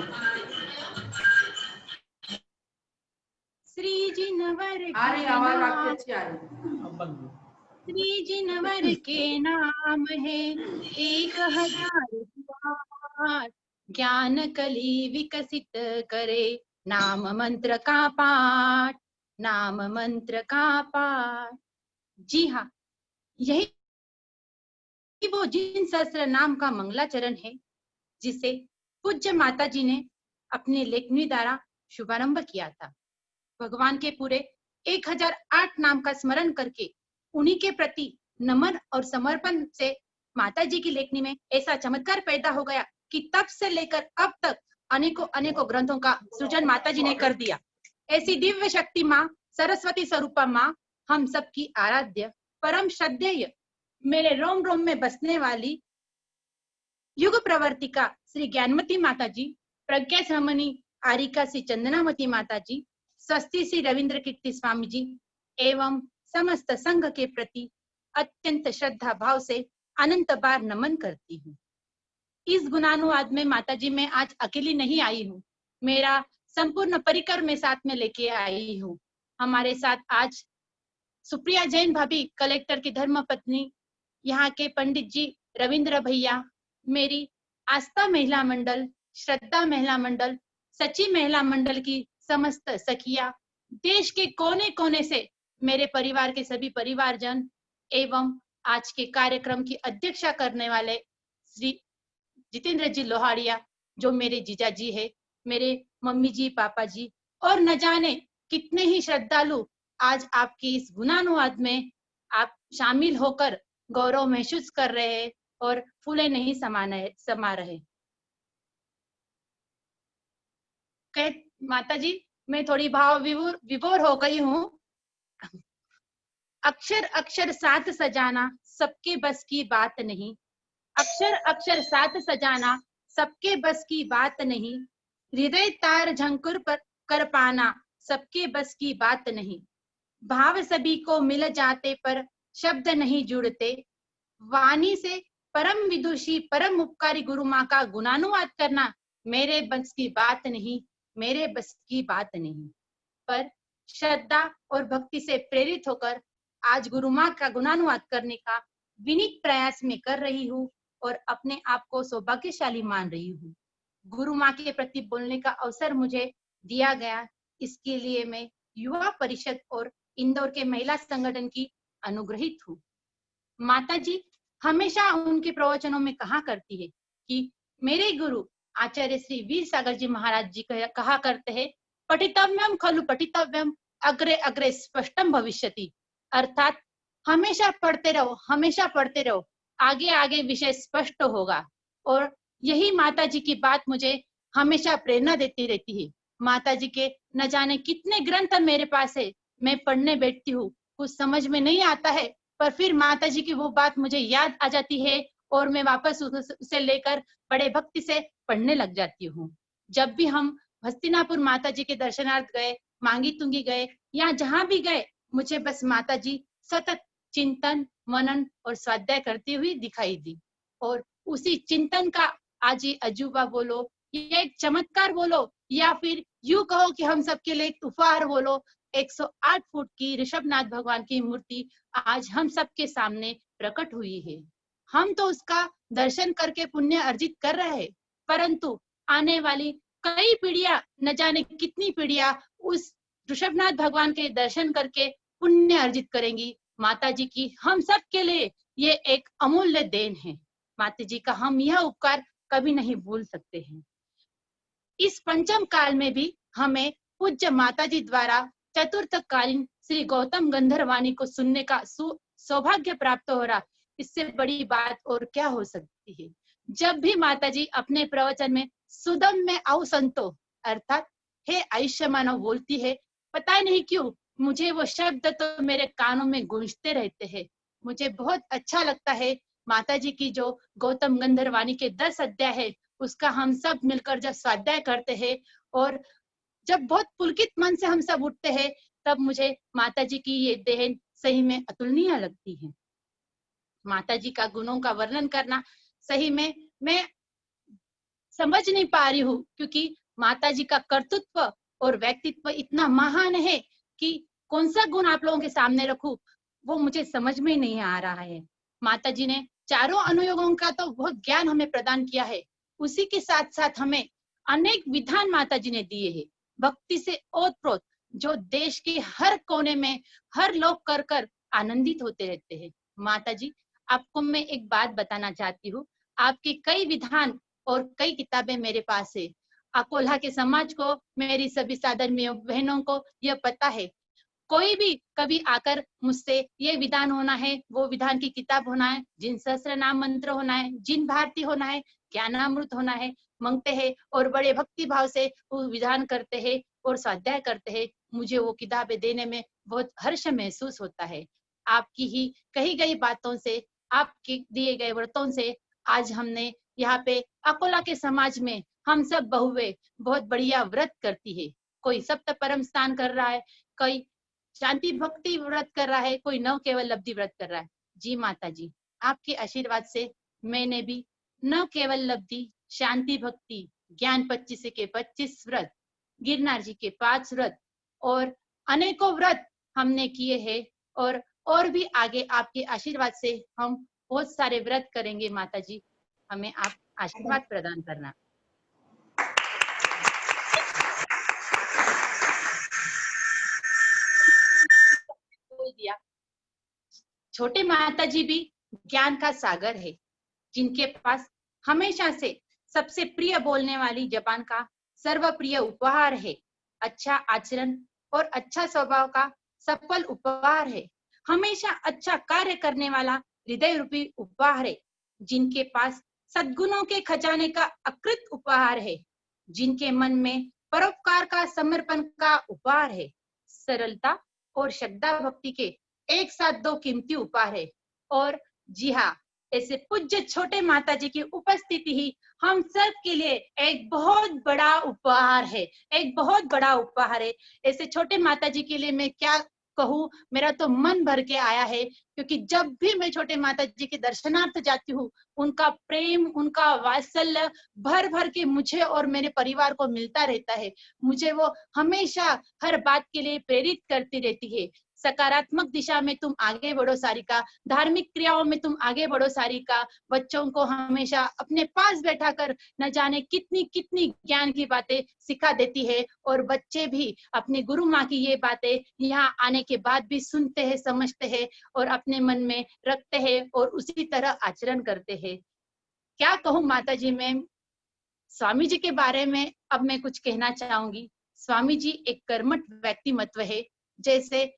श्री जिनवर आ रही आवाज आपकी अच्छी आ रही। श्री जिनवर के नाम है 1000 द्वार, ज्ञान कली विकसित करे नाम मंत्र का पाठ, नाम मंत्र का पाठ। जी हाँ, यही वो जिन सहस्त्र नाम का मंगलाचरण है जिसे पूज्य माता जी ने अपने लेखनी द्वारा शुभारंभ किया था। भगवान के पूरे 1008 नाम का स्मरण करके उन्हीं के प्रति नमन और समर्पण से माता जी की लेखनी में ऐसा चमत्कार पैदा हो गया कि तब से लेकर अब तक अनेकों अनेकों ग्रंथों का सृजन माता जी ने कर दिया। ऐसी दिव्य शक्ति माँ, सरस्वती स्वरूपा माँ, हम सबकी आराध्य, परम श्रद्धेय, मेरे रोम रोम में बसने वाली युग प्रवर्तिका श्री ज्ञानमती माता जी, प्रज्ञा श्रमणी आरिका श्री चंदनामती माता जी, स्वस्ति श्री रविंद्र कीर्ति स्वामी जी एवं समस्त संघ के प्रति अत्यंत श्रद्धा भाव से अनंत बार नमन करती हूँ। इस गुणानुवाद में माता जी मैं आज अकेली नहीं आई हूँ, मेरा संपूर्ण परिकर में साथ में लेके आई हूँ। हमारे साथ आज सुप्रिया जैन भाभी, कलेक्टर की धर्म पत्नी, यहाँ के पंडित जी रविंद्र भैया, मेरी आस्था महिला मंडल, श्रद्धा महिला मंडल, सची महिला मंडल की समस्त सखिया, देश के कोने कोने से मेरे परिवार के सभी परिवारजन एवं आज के कार्यक्रम की अध्यक्षता करने वाले श्री जितेंद्र जी लोहाड़िया जो मेरे जीजा जी है, मेरे मम्मी जी, पापा जी, और न जाने कितने ही श्रद्धालु आज आपके इस गुणानुवाद में आप शामिल होकर गौरव महसूस कर रहे हैं और फूले नहीं समा रहे। माता जी मैं थोड़ी भाव विभोर हो गई हूँ। अक्षर अक्षर साथ सजाना सबके बस की बात नहीं, अक्षर अक्षर साथ सजाना सबके बस की बात नहीं, हृदय तार झंकुर पर कर पाना सबके बस की बात नहीं, भाव सभी को मिल जाते पर शब्द नहीं जुड़ते, वाणी से परम विदुषी परम उपकारी गुरु माँ का गुणानुवाद करना मेरे बस की बात नहीं, मेरे बस की बात नहीं। पर श्रद्धा और भक्ति से प्रेरित होकर आज गुरु माँ का गुणानुवाद करने का विनीत प्रयास में कर रही हूँ और अपने आप को सौभाग्यशाली मान रही हूँ। गुरु माँ के प्रति बोलने का अवसर मुझे दिया गया, इसके लिए मैं युवा परिषद और इंदौर के महिला संगठन की अनुग्रहित हूँ। माता जी हमेशा उनके प्रवचनों में कहा करती है कि मेरे गुरु आचार्य श्री वीर सागर जी महाराज जी कहा करते हैं, पठितव्यम खलु पठितव्यम अग्रे अग्रे स्पष्टम भविष्यति, अर्थात हमेशा पढ़ते रहो, हमेशा पढ़ते रहो, आगे आगे विषय स्पष्ट होगा। और यही माता जी की बात मुझे हमेशा प्रेरणा देती रहती है। माता जी के न जाने कितने ग्रंथ मेरे पास है, मैं पढ़ने बैठती हूँ, कुछ समझ में नहीं आता है, पर फिर माता जी की वो बात मुझे याद आ जाती है और मैं वापस उसे लेकर बड़े भक्ति से पढ़ने लग जाती हूँ। जब भी हम हस्तिनापुर माता जी के दर्शनार्थ गए, मांगी तुंगी गए या जहां भी गए, मुझे बस माता जी सतत चिंतन मनन और स्वाध्याय करती हुई दिखाई दी और उसी चिंतन का आज ये अजूबा बोलो, ये एक चमत्कार बोलो, या फिर यूं कहो कि हम सबके लिए एक उपहार बोलो, 108 फुट की ऋषभनाथ भगवान की मूर्ति आज हम सबके सामने प्रकट हुई है। हम तो उसका दर्शन करके पुण्य अर्जित कर रहे हैं, परंतु आने वाली कई पीढ़ियां, न जाने कितनी पीढ़ियां उस ऋषभनाथ भगवान के दर्शन करके पुण्य अर्जित करेंगी। माता जी की हम सब के लिए ये एक अमूल्य देन है। माता जी का हम यह उपकार कभी नहीं भूल सकते हैं। इस पंचम काल में भी हमें पूज्य माता जी द्वारा चतुर्थ कालीन श्री गौतम गंधर्वाणी को सुनने का सौभाग्य प्राप्त हो रहा, इससे बड़ी बात और क्या हो सकती है। जब भी माता जी अपने प्रवचन में सुदम में आओ संतो अर्थात हे आयुष्य मानव बोलती है, पता नहीं क्यों मुझे वो शब्द तो मेरे कानों में गूंजते रहते हैं। मुझे बहुत अच्छा लगता है माता जी की जो गौतम गंधर्वाणी के 10 अध्याय है उसका हम सब मिलकर जब स्वाध्याय करते हैं और जब बहुत पुलकित मन से हम सब उठते हैं, तब मुझे माता जी की ये देन सही में अतुलनीय लगती है। माता जी का गुणों का वर्णन करना सही में मैं समझ नहीं पा रही हूँ, क्योंकि माता जी का कर्तृत्व और व्यक्तित्व इतना महान है कि कौन सा गुण आप लोगों के सामने रखूं वो मुझे समझ में नहीं आ रहा है। माता जी ने चारों अनुयोगों का तो बहुत ज्ञान हमें प्रदान किया है, उसी के साथ साथ हमें अनेक विधान माता जी ने दिए हैं, भक्ति से ओतप्रोत, जो देश के हर कोने में हर लोग कर कर आनंदित होते रहते हैं। माता जी, आपको मैं एक बात बताना चाहती हूँ, आपके कई विधान और कई किताबें मेरे पास है। अकोला के समाज को, मेरी सभी साधर्मियों बहनों को यह पता है, कोई भी कभी आकर मुझसे ये विधान होना है, वो विधान की किताब होना है, जिन सहस्त्र नाम मंत्र होना है, जिन भारती होना है, ज्ञानामृत होना है, मांगते हैं और बड़े भक्ति भाव से वो विधान करते हैं और स्वाध्याय करते हैं। मुझे वो किताबें देने में बहुत हर्ष महसूस होता है। आपकी ही कही गई बातों से, आपके दिए गए व्रतों से आज हमने यहाँ पे अकोला के समाज में हम सब बहुएं बहुत बढ़िया व्रत करती है। कोई सप्त परम स्नान कर रहा है, कोई शांति भक्ति व्रत कर रहा है, कोई नव केवल लब्धि व्रत कर रहा है। जी माता जी, आपके आशीर्वाद से मैंने भी न केवल लब्धि, शांति भक्ति, ज्ञान 25 के 25 व्रत, गिरनार जी के 5 व्रत और अनेकों व्रत हमने किए हैं और भी आगे आपके आशीर्वाद से हम बहुत सारे व्रत करेंगे। माता जी, हमें आप आशीर्वाद प्रदान करना। बोल दिया। छोटे माता जी भी ज्ञान का सागर है, जिनके पास हमेशा से सबसे प्रिय बोलने वाली जबान का सर्वप्रिय उपहार है। अच्छा आचरण और अच्छा स्वभाव का सफल उपहार है। हमेशा अच्छा कार्य करने वाला हृदय रूपी उपहार है। जिनके पास सद्गुणों के खजाने का अकृत उपहार है। जिनके मन में परोपकार का समर्पण का उपहार है। सरलता और श्रद्धा भक्ति के एक साथ दो कीमती उपहार है। और जी हाँ, ऐसे पूज्य छोटे माता जी की उपस्थिति ही हम सब के लिए एक बहुत बड़ा उपहार है, एक बहुत बड़ा उपहार है। ऐसे छोटे माता जी के लिए मैं क्या कहूँ, मेरा तो मन भर के आया है, क्योंकि जब भी मैं छोटे माता जी के दर्शनार्थ जाती हूँ, उनका प्रेम, उनका वात्सल्य भर भर के मुझे और मेरे परिवार को मिलता रहता है। मुझे वो हमेशा हर बात के लिए प्रेरित करती रहती है। सकारात्मक दिशा में तुम आगे बढ़ो सारिका, धार्मिक क्रियाओं में तुम आगे बढ़ो सारिका। बच्चों को हमेशा अपने पास बैठा कर न जाने कितनी कितनी ज्ञान की बातें सिखा देती है, और बच्चे भी अपने गुरु माँ की ये बातें यहाँ आने के बाद भी सुनते हैं, समझते हैं और अपने मन में रखते हैं और उसी तरह आचरण करते हैं। क्या कहूँ माता जी, मैं स्वामी जी के बारे में अब मैं कुछ कहना चाहूंगी। स्वामी जी एक कर्मठ व्यक्तिमत्व है। जैसे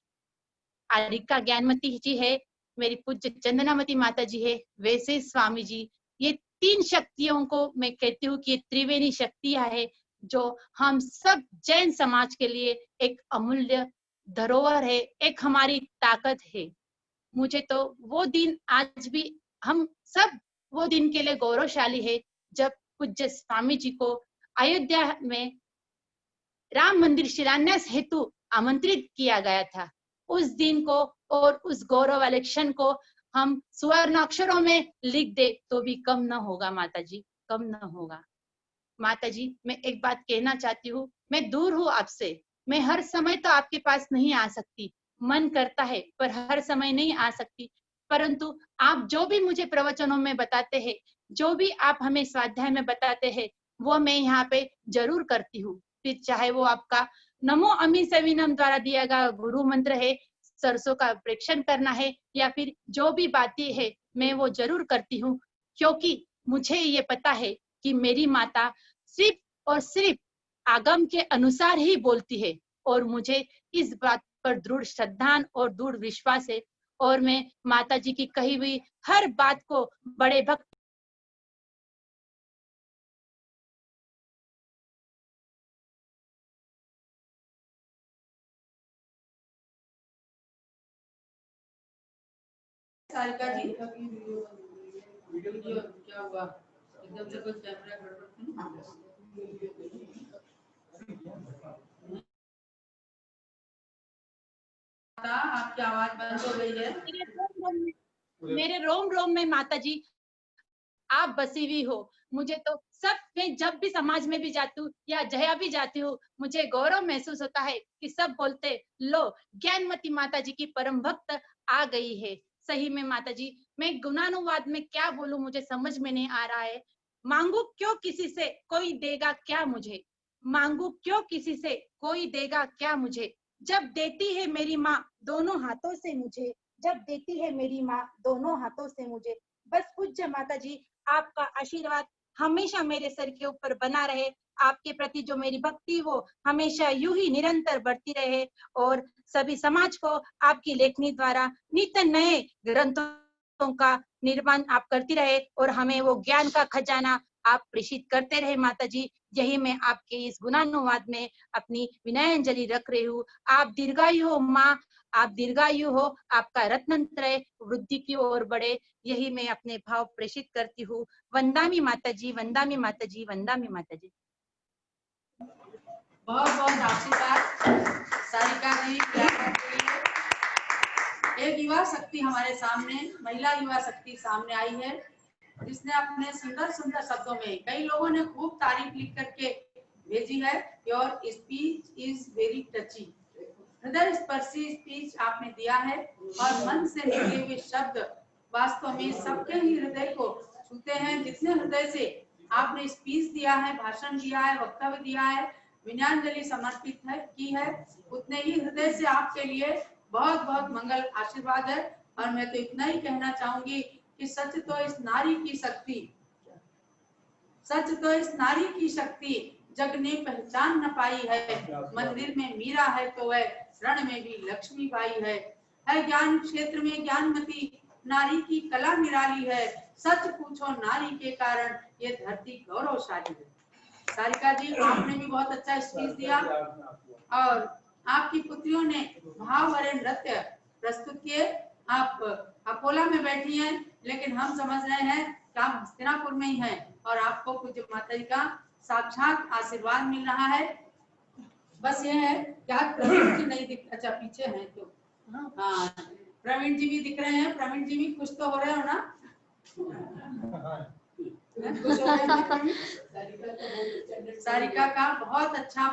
आरिका ज्ञानमती जी है, मेरी पूज्य चंदनामती माता जी है, वैसे स्वामी जी, ये तीन शक्तियों को मैं कहती हूँ कि ये त्रिवेणी शक्तियां है, जो हम सब जैन समाज के लिए एक अमूल्य धरोहर है, एक हमारी ताकत है। मुझे तो वो दिन आज भी हम सब वो दिन के लिए गौरवशाली है, जब पूज्य स्वामी जी को अयोध्या में राम मंदिर शिलान्यास हेतु आमंत्रित किया गया था। उस दिन को और उस गौरव वाले क्षण को हम स्वर्ण अक्षरों में लिख दे तो भी कम न होगा माता जी। कम न होगा। माता जी, मैं एक बात कहना चाहती हूँ, मैं दूर हूँ आपसे, मैं हर समय तो आपके पास नहीं आ सकती, मन करता है पर हर समय नहीं आ सकती, परंतु आप जो भी मुझे प्रवचनों में बताते हैं, जो भी आप हमें स्वाध्याय में बताते हैं, वो मैं यहाँ पे जरूर करती हूँ। फिर चाहे वो आपका नमो अमी सविनम द्वारा दिया गया गुरु मंत्र है, सरसों का प्रेक्षण करना है, या फिर जो भी बातें है मैं वो जरूर करती हूँ, क्योंकि मुझे ये पता है कि मेरी माता सिर्फ और सिर्फ आगम के अनुसार ही बोलती है, और मुझे इस बात पर दृढ़ श्रद्धा और दृढ़ विश्वास है, और मैं माता जी की कही हुई हर बात को बड़े भक्त सारिका जी वीडियो क्या हुआ, एकदम से कुछ कैमरा गड़बड़ तो नहीं हो गया? आपकी आवाज बंद हो गई है। मेरे रोम रोम में माता जी आप बसी हुई हो। मुझे तो सब, मैं जब भी समाज में भी जाती हूँ या जहाँ भी जाती हूँ, मुझे गौरव महसूस होता है कि सब बोलते लो ज्ञानमती माता जी की परम भक्त आ गई है। सही में माता जी, मैं गुणानुवाद में क्या बोलूं मुझे समझ में नहीं आ रहा है। मांगू क्यों किसी से, कोई देगा क्या मुझे, मांगू क्यों किसी से, कोई देगा क्या मुझे, जब देती है मेरी माँ दोनों हाथों से मुझे, जब देती है मेरी माँ दोनों हाथों से मुझे। बस पूज्य माता जी, आपका आशीर्वाद हमेशा मेरे सर के ऊपर बना रहे, आपके प्रति जो मेरी भक्ति वो हमेशा यूं ही निरंतर बढ़ती रहे, और सभी समाज को आपकी लेखनी द्वारा नित्य नए ग्रंथों का निर्माण आप करती रहे, और हमें वो ज्ञान का खजाना आप प्रेषित करते रहे माता जी। यही मैं आपके इस गुणानुवाद में अपनी विनयांजलि रख रही हूँ। आप दीर्घायु हो माँ, आप दीर्घायु हो, आपका रत्नत्रय वृद्धि की ओर बढ़े, यही मैं अपने भाव प्रेषित करती हूँ। वंदामी माता जी, वंदामी माता जी, वंदामी माता जी। बहुत बहुत आशीर्वाद सारिका जी, प्यार के लिए। एक युवा शक्ति हमारे सामने, महिला युवा शक्ति सामने आई है, जिसने अपने सुंदर सुंदर शब्दों में, कई लोगों ने खूब तारीफ लिख करके भेजी है। योर स्पीच इज वेरी टची, हृदय स्पर्शी स्पीच आपने दिया है, और मन से निकले हुए शब्द वास्तव में सबके ही हृदय को छूते हैं। जितने हृदय से आपने स्पीच दिया है, भाषण दिया है, वक्तव्य दिया है, विनयांजलि समर्पित है की है, उतने ही हृदय से आपके लिए बहुत बहुत मंगल आशीर्वाद है। और मैं तो इतना ही कहना चाहूंगी कि सच तो इस नारी की शक्ति, सच तो इस नारी की शक्ति जग ने पहचान न पाई है। मंदिर में मीरा है तो वह रण में भी लक्ष्मी बाई है ज्ञान क्षेत्र में ज्ञानमती नारी की कला निराली है। सच पूछो नारी के कारण ये धरती गौरवशाली है। सारिका जी, आपने भी बहुत अच्छा स्पीच दिया, और आपकी पुत्रियों ने भाव भरे नृत्य प्रस्तुत किए। आप अकोला में बैठी हैं, लेकिन हम समझ रहे हैं कि आप हस्तिनापुर में ही हैं, और आपको पूज्य माता जी का साक्षात आशीर्वाद मिल रहा है। बस ये है क्या प्रवीण जी नहीं दिख, अच्छा पीछे हैं तो हाँ, प्रवीण जी भी दिख रहे हैं। प्रवीण जी भी खुश तो हो रहे हो ना? खुश हो रहे हैं प्रवीण? सारिका का बहुत अच्छा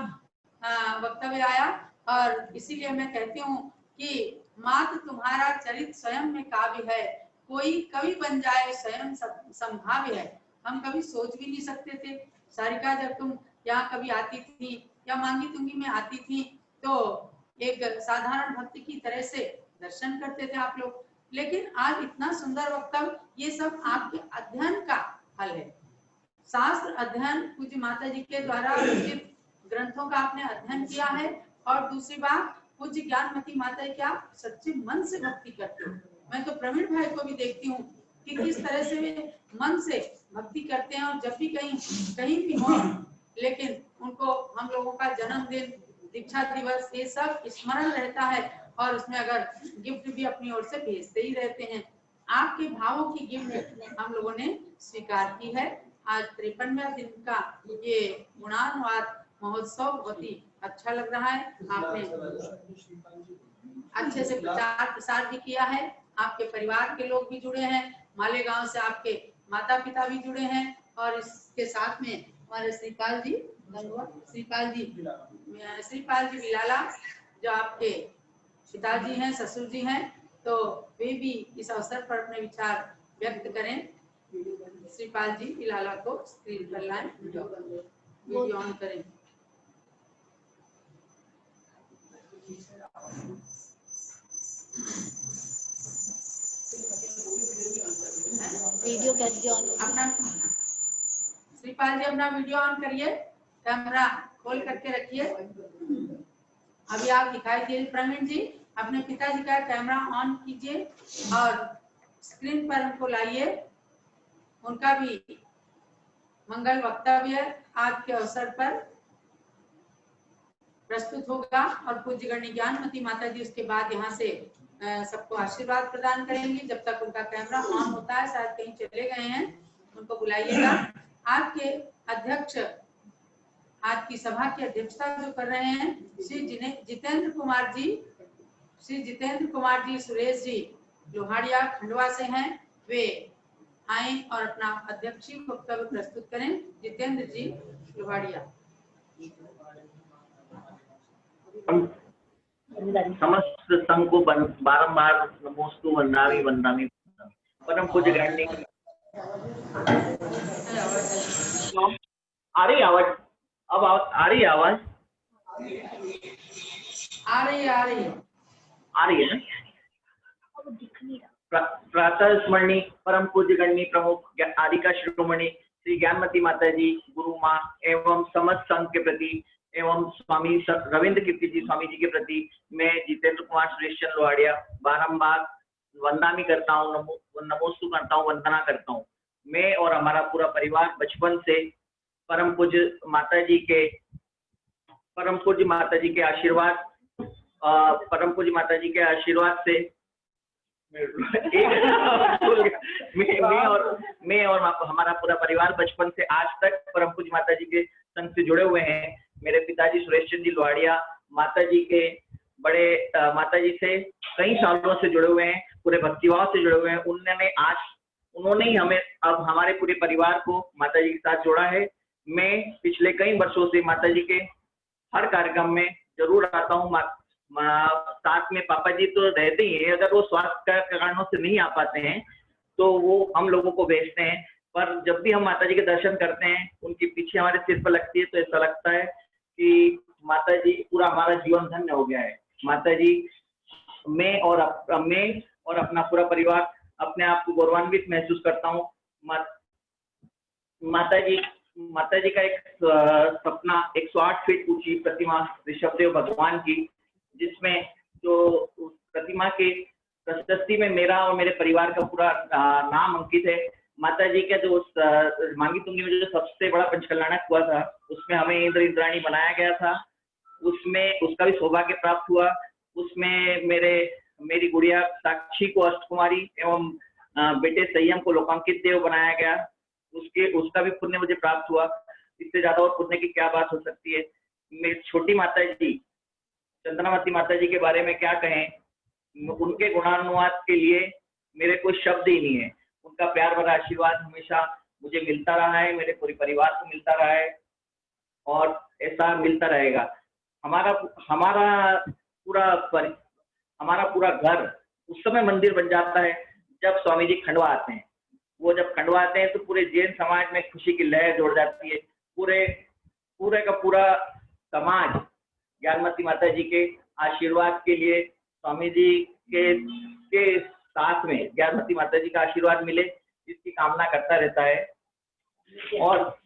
वक्तव्य आया, और इसीलिए मैं कहती हूँ कि मात्र तुम्हारा चरित्र स्वयं में काव्य है, कोई कवि बन जाए स्वयं संभाव्य है। हम कभी सोच भी नहीं सकते थे। सारिका, जब तुम यहाँ कभी आती थी या मांगी तुंगी में आती थी, तो एक साधारण भक्त की तरह से दर्शन करते थे आप लोग, लेकिन आज इतना सुंदर वक्तव्य, ये सब आपके अध्ययन का फल है। शास्त्र अध्ययन पूज्य माता जी के द्वारा रचित ग्रंथों का आपने अध्ययन किया है, और दूसरी बात पूज्य ज्ञानमती माता की आप सच्चे मन से भक्ति करते हो। मैं तो प्रवीण भाई को भी देखती हूँ कि किस तरह से वे मन से भक्ति करते हैं, और जब भी कहीं भी हो, लेकिन उनको हम लोगों का जन्मदिन, दीक्षा दिवस, ये सब स्मरण रहता है, और उसमें अगर गिफ्ट भी अपनी ओर से भेजते ही रहते हैं। आपके भावों की गिफ्ट हम लोगों ने स्वीकार की है। आज 53वां दिन का ये गुणानुवाद महोत्सव बहुत ही अच्छा लग रहा है। आपने अच्छे से प्रचार प्रसार भी किया है, आपके परिवार के लोग भी जुड़े हैं, मालेगांव से आपके माता पिता भी जुड़े हैं, और इसके साथ में हमारे श्रीपाल जी विलाला जो आपके पिताजी हैं, ससुर जी हैं, तो वे भी इस अवसर पर अपने विचार व्यक्त करें। श्रीपाल जी विलाला को स्क्रीन पर लाएं, वीडियो ऑन करें। वीडियो कैसे ऑन? अपना श्रीपाल जी अपना वीडियो ऑन करिए, कैमरा खोल करके रखिए। अभी आप दिखाई दे प्रवीण जी, अपने पिताजी का कैमरा ऑन कीजिए और स्क्रीन पर हमको लाइए। उनका भी मंगल वक्तव्य आज के अवसर पर प्रस्तुत होगा और पूज्य गणी ज्ञानमती माता जी उसके बाद यहाँ से सबको आशीर्वाद प्रदान करेंगी। जब तक उनका कैमरा ऑन होता है, शायद कहीं चले गए हैं, उनको बुलाइएगा। आज के अध्यक्ष, आज की सभा की अध्यक्षता जो कर रहे हैं श्री जितेंद्र कुमार जी सुरेश जी लोहाड़िया खंडवा से हैं। वे आए और अपना अध्यक्षीय वक्तव्य प्रस्तुत करें। जितेंद्र जी लोहाड़िया। समस्त संघ को बारंबार नमोस्तु वंदामि वंदामि परम पूज्य गण्य। आ रही आवाज? अब आ रही आवाज? आ रही है। प्रातः स्मरणी परम पूज्य गण्य प्रमुख आदिका शिरोमणि श्री ज्ञानमती माता जी, गुरु माँ एवं समस्त संघ के प्रति एवं स्वामी रविंद्र कीर्ति जी स्वामी जी के प्रति मैं जितेंद्र कुमार सुरेश चंद्र लोहाड़िया बारंबार वंदामी करता हूँ, नमोस्तु करता हूँ, वंदना करता हूँ। मैं और हमारा पूरा परिवार बचपन से परम पूज्य माता जी के आशीर्वाद से मैं और हमारा पूरा परिवार बचपन से आज तक परम पूज्य माता जी के संग से जुड़े हुए हैं। मेरे पिताजी सुरेश चंद्र जी लोहाड़िया माता जी से कई सालों से जुड़े हुए हैं, पूरे भक्तिभाव से जुड़े हुए हैं। उन्होंने ही हमें अब हमारे पूरे परिवार को माता जी के साथ जोड़ा है। मैं पिछले कई वर्षों से माता जी के हर कार्यक्रम में जरूर आता हूँ। साथ में पापा जी तो रहते ही हैं, अगर वो स्वास्थ्य कारणों से नहीं आ पाते हैं तो वो हम लोगों को भेजते हैं, पर जब भी हम माता जी के दर्शन करते हैं, उनके पीछे हमारे सिर पर लगती है तो ऐसा लगता है कि माता जी पूरा हमारा जीवन धन्य हो गया है। माता जी, मैं और अपना पूरा परिवार अपने आप को गौरवान्वित महसूस करता हूँ। माता जी का एक सपना 108 फीट ऊंची प्रतिमा ऋषभदेव भगवान की, जिसमें जो प्रतिमा के प्रशस्ति में मेरा और मेरे परिवार का पूरा नाम अंकित है। माता जी का जो मांगी तुंगी में जो सबसे बड़ा पंचकल्याणक हुआ था, उसमें हमें इंद्र इंद्राणी बनाया गया था, उसमें उसका भी सौभाग्य प्राप्त हुआ। उसमें मेरी गुड़िया साक्षी को अष्टकुमारी एवं बेटे संयम को लोकांकित देव बनाया गया, उसका भी पुण्य मुझे प्राप्त हुआ। इससे ज्यादा और पुण्य की क्या बात हो सकती है। मेरी छोटी माता जी चंद्रमती माता जी के बारे में क्या कहें, उनके गुणानुवाद के लिए मेरे कोई शब्द ही नहीं है। उनका प्यार भरा आशीर्वाद हमेशा मुझे मिलता रहा है, मेरे पूरे परिवार को मिलता रहा है और ऐसा मिलता रहेगा। हमारा पूरा घर उस समय मंदिर बन जाता है जब स्वामी जी खंडवा आते हैं। वो जब खंडवा आते हैं तो पूरे जैन समाज में खुशी की लहर जोड़ जाती है। पूरे का पूरा समाज ज्ञानमती माता जी के आशीर्वाद के लिए, स्वामी जी के साथ में ज्ञानमती माता जी का आशीर्वाद मिले, इसकी कामना करता रहता है। और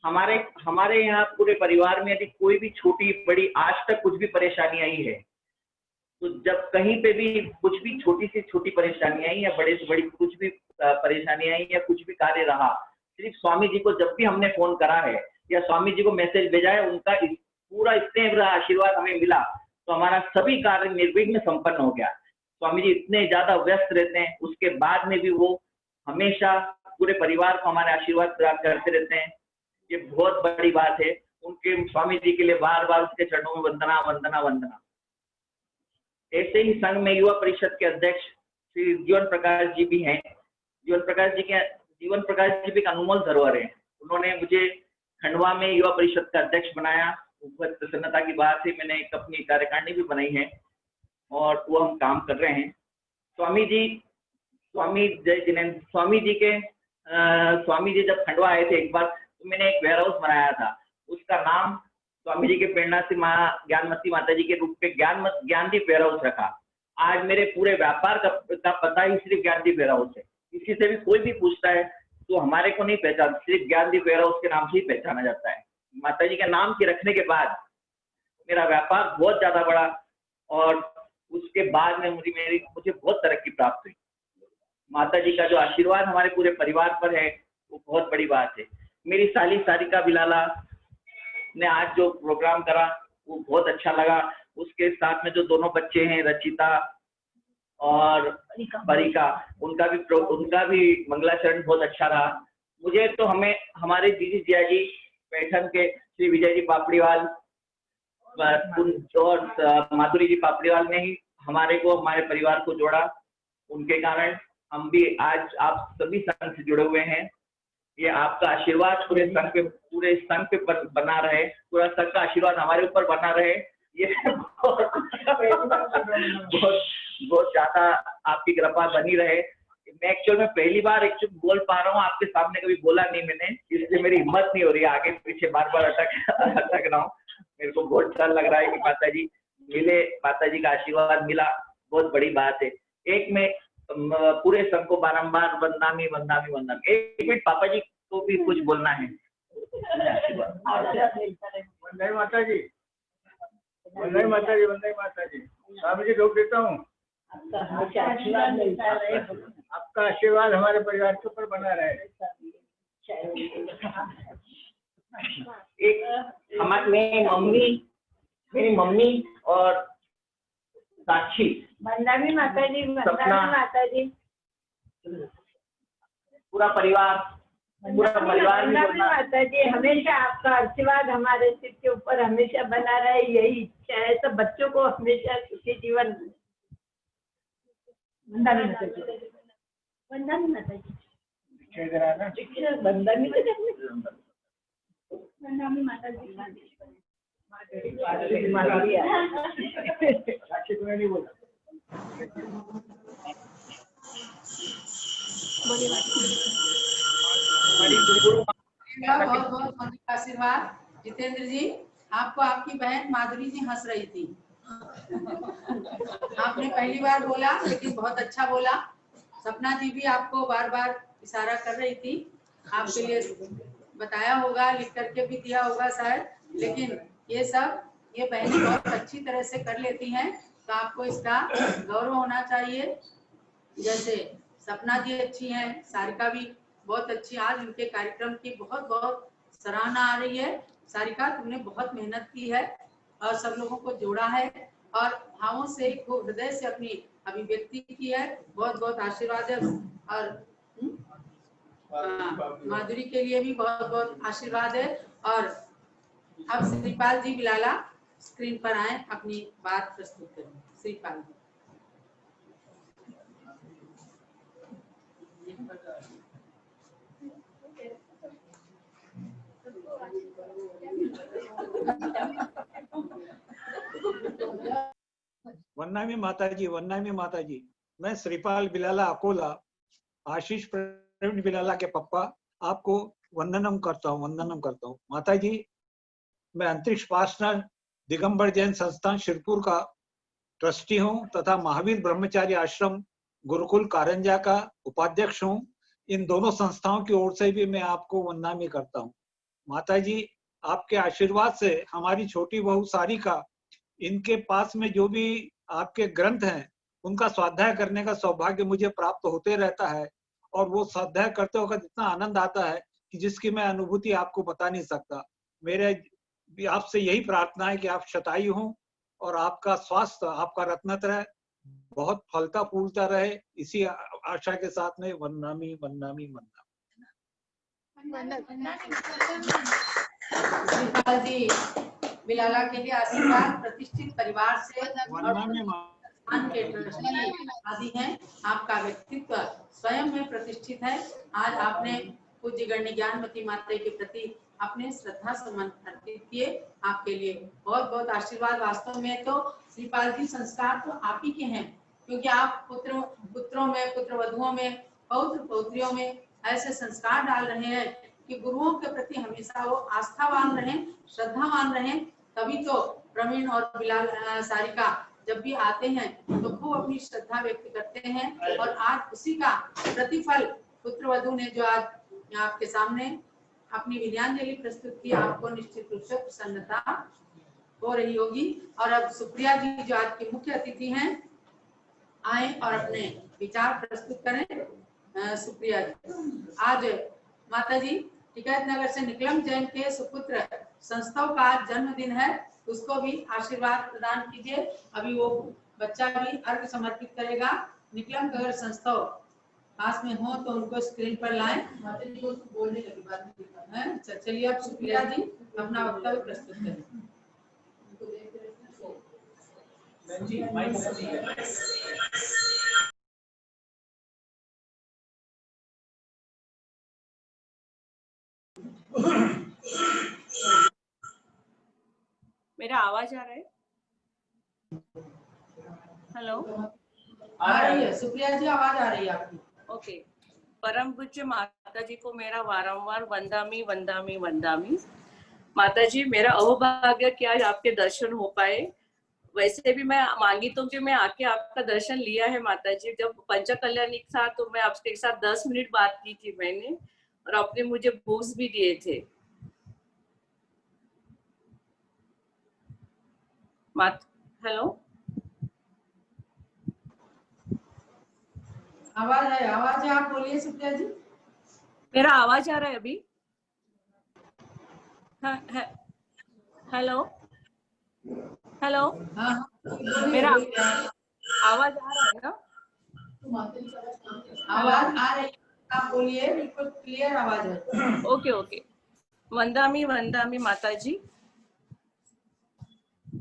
हमारे यहाँ पूरे परिवार में यदि कोई भी छोटी बड़ी आज तक कुछ भी परेशानी आई है, तो जब कहीं पे भी कुछ भी छोटी से छोटी परेशानी आई या बड़े से बड़ी कुछ भी परेशानी आई या कुछ भी कार्य रहा, सिर्फ स्वामी जी को जब भी हमने फोन करा है या स्वामी जी को मैसेज भेजा है, उनका पूरा स्नेह आशीर्वाद हमें मिला, तो हमारा सभी कार्य निर्विघ्न संपन्न हो गया। स्वामी जी इतने ज्यादा व्यस्त रहते हैं, उसके बाद में भी वो हमेशा पूरे परिवार को हमारे आशीर्वाद प्राप्त करते रहते हैं। ये बहुत बड़ी बात है। उनके स्वामी जी के लिए बार बार उसके चरणों में वंदना वंदना वंदना। ऐसे ही संघ में युवा परिषद के अध्यक्ष श्री जीवन प्रकाश जी भी हैं। जीवन प्रकाश जी भी एक अनमोल धरोहर है। उन्होंने मुझे खंडवा में युवा परिषद का अध्यक्ष बनाया। बहुत प्रसन्नता की बात है, मैंने एक अपनी कार्यकारिणी भी बनाई है और वो हम काम कर रहे हैं। स्वामी जय जिनेन्द्र स्वामी जी जब खंडवा आए थे एक बार, तो मैंने एक वेयर हाउस बनाया था, उसका नाम स्वामी जी के प्रेरणा से माँ ज्ञानमती माता जी के रूप में ज्ञानदीप वेयर हाउस रखा। आज मेरे पूरे व्यापार का पता ही सिर्फ ज्ञानदीप वेयर हाउस है। किसी से भी कोई भी पूछता है तो हमारे को नहीं पहचान, सिर्फ ज्ञानदीप वेयर हाउस के नाम से ही पहचाना जाता है। माता जी के नाम के रखने के बाद मेरा व्यापार बहुत ज्यादा बढ़ा और उसके बाद में मुझे बहुत तरक्की प्राप्त हुई। माता जी का जो आशीर्वाद हमारे पूरे परिवार पर है वो बहुत बड़ी बात है। मेरी साली सारिका बिलाला ने आज जो प्रोग्राम करा वो बहुत अच्छा लगा। उसके साथ में जो दोनों बच्चे हैं रचिता और परिका, उनका भी मंगलाचरण बहुत अच्छा रहा। मुझे तो हमारे दीदी जिया जी पैठन के श्री विजय जी पापड़ीवाल और माधुरी जी पापड़ीवाल ने ही हमारे परिवार को जोड़ा। उनके कारण हम भी आज आप सभी संघ से जुड़े हुए हैं। ये आपका आशीर्वाद पूरे संघ पे बना रहे, पूरा संघ का आशीर्वाद हमारे ऊपर बना रहे। ये बहुत ज्यादा आपकी कृपा बनी रहे। मैं एक्चुअल में पहली बार बोल पा रहा हूँ आपके सामने, कभी बोला नहीं मैंने, इसलिए मेरी हिम्मत नहीं हो रही है, आगे पीछे बार अटक रहा हूँ। मेरे को बहुत डर लग रहा है कि माता जी मिले, माता जी का आशीर्वाद मिला, बहुत बड़ी बात है। एक में पूरे संघ को बारंबार वंदामी। एक मिनट, पापा जी को भी कुछ बोलना है। वंदे माता जी, वंदे माता जी, वंदे माता जी। स्वामी जी रोक देता हूँ। आपका आशीर्वाद हमारे परिवार के ऊपर बना रहे। मेरी मम्मी और साक्षी, वंदना माता जी, सपना, माता जी, पूरा परिवार माता जी, हमेशा आपका आशीर्वाद हमारे सिर के ऊपर हमेशा बना रहे, यही इच्छा है। सब बच्चों को हमेशा सुखी जीवन। वंदना माता जी, वंदना माता जी, माता जी, बहुत बहुत आशीर्वाद। जितेंद्र जी, आपको आपकी बहन माधुरी जी हंस रही थी। आपने पहली बार बोला लेकिन बहुत अच्छा बोला। सपना जी भी आपको बार बार इशारा कर रही थी, आपके लिए बताया होगा, लिख करके भी दिया होगा शायद। लेकिन ये बहनें बहुत अच्छी तरह से कर लेती हैं, तो आपको इसका गौरव होना चाहिए। जैसे सपना जी अच्छी हैं, सारिका भी बहुत अच्छी। आज उनके कार्यक्रम की बहुत बहुत सराहना आ रही है। सारिका, तुमने बहुत मेहनत की है और सब लोगों को जोड़ा है और भावों से, हृदय से अपनी अभिव्यक्ति की है। बहुत बहुत आशीर्वाद है। और माधुरी के लिए भी बहुत बहुत आशीर्वाद है। और अब श्रीपाल जी बिलाला स्क्रीन पर आए, अपनी बात प्रस्तुत करें। श्रीपाल जी। वंदना माता जी, वंदना माता जी। मैं श्रीपाल बिलाला अकोला, आशीष प्रवीण बिलाला के पप्पा, आपको वंदनम करता हूँ। माता जी, मैं अंतरिक्ष पार्टनर दिगंबर जैन संस्थान शिरपुर का ट्रस्टी हूँ तथा महावीर ब्रह्मचारी आश्रम गुरुकुल कारंजा का उपाध्यक्ष हूँ। इन दोनों संस्थाओं की ओर से भी मैं आपको वंदना करता हूँ। माता जी, आपके आशीर्वाद से हमारी छोटी बहू सारिका, इनके पास में जो भी आपके ग्रंथ हैं उनका स्वाध्याय करने का सौभाग्य मुझे प्राप्त होते रहता है। और वो स्वाध्याय करते वक्त इतना आनंद आता है कि जिसकी मैं अनुभूति आपको बता नहीं सकता। मेरे आपसे यही प्रार्थना है कि आप शतायु हों और आपका स्वास्थ्य, आपका रत्नत्रय बहुत फलता फूलता रहे। इसी आशा के साथ में वंदनामी। श्रीपाल जी बिलाला के लिए आशीर्वाद। प्रतिष्ठित परिवार से के ट्रस्टी आदि हैं। आपका व्यक्तित्व स्वयं में प्रतिष्ठित है। आज आपने पूज्य गण्य ज्ञानमती माता के प्रति अपने श्रद्धा सुमन अर्पित किए। आपके लिए बहुत बहुत आशीर्वाद। वास्तव में तो श्रीपाल जी संस्कार तो आप ही के हैं, क्योंकि आप पुत्रों में, पुत्र वधुओं में, पौत्र पौत्रियों में ऐसे संस्कार डाल रहे हैं कि गुरुओं के प्रति हमेशा वो आस्थावान रहें, श्रद्धावान रहें। तभी तो प्रवीण और बिलाल सारिका जब भी आते हैं तो खूब अपनी श्रद्धा व्यक्त करते हैं, और आज उसी का प्रतिफल पुत्र वधु ने जो आज आपके सामने अपनी विद्यांजलि प्रस्तुत की, आपको निश्चित रूप से प्रसन्नता हो रही होगी। और अब सुप्रिया जी जो आज के मुख्य अतिथि हैं, आए और अपने विचार प्रस्तुत करें। सुप्रिया जी, आज माता जी टिकैत नगर से निकलम जैन के सुपुत्र संस्थाव का जन्मदिन है, उसको भी आशीर्वाद प्रदान कीजिए। अभी वो बच्चा भी अर्घ समर्पित करेगा। निकलम नगर संस्थाव पास में हो तो उनको स्क्रीन पर लाएं। माता जी को बोलने लगी बात है। अच्छा, चलिए अब सुप्रिया जी अपना वक्तव्य प्रस्तुत करें। मेरा आवाज आ रहा है? हेलो, आ रही है सुप्रिया जी, आवाज आ रही है आपकी। ओके। परम पूज्य माता जी को मेरा वारंवार वंदामी वंदामी वंदामी। माता जी, मेरा अहोभाग्य कि आज आपके दर्शन हो पाए। वैसे भी मैं मांगी तो कि मैं आके आपका दर्शन लिया है माता जी। जब पंच कल्याणिक था तो मैं आपके साथ 10 मिनट बात की थी मैंने, और आपने मुझे बुक्स भी दिए थे। हेलो, आवाज है, आप बोलिए सुप्रिया जी। मेरा आवाज आ रहा है अभी? हेलो हेलो, हाँ, मेरा आवाज आ रहा है ना? आवाज आ रही है, आप बोलिए, बिल्कुल क्लियर आवाज है। Okay okay. वंदामी वंदामी माता जी,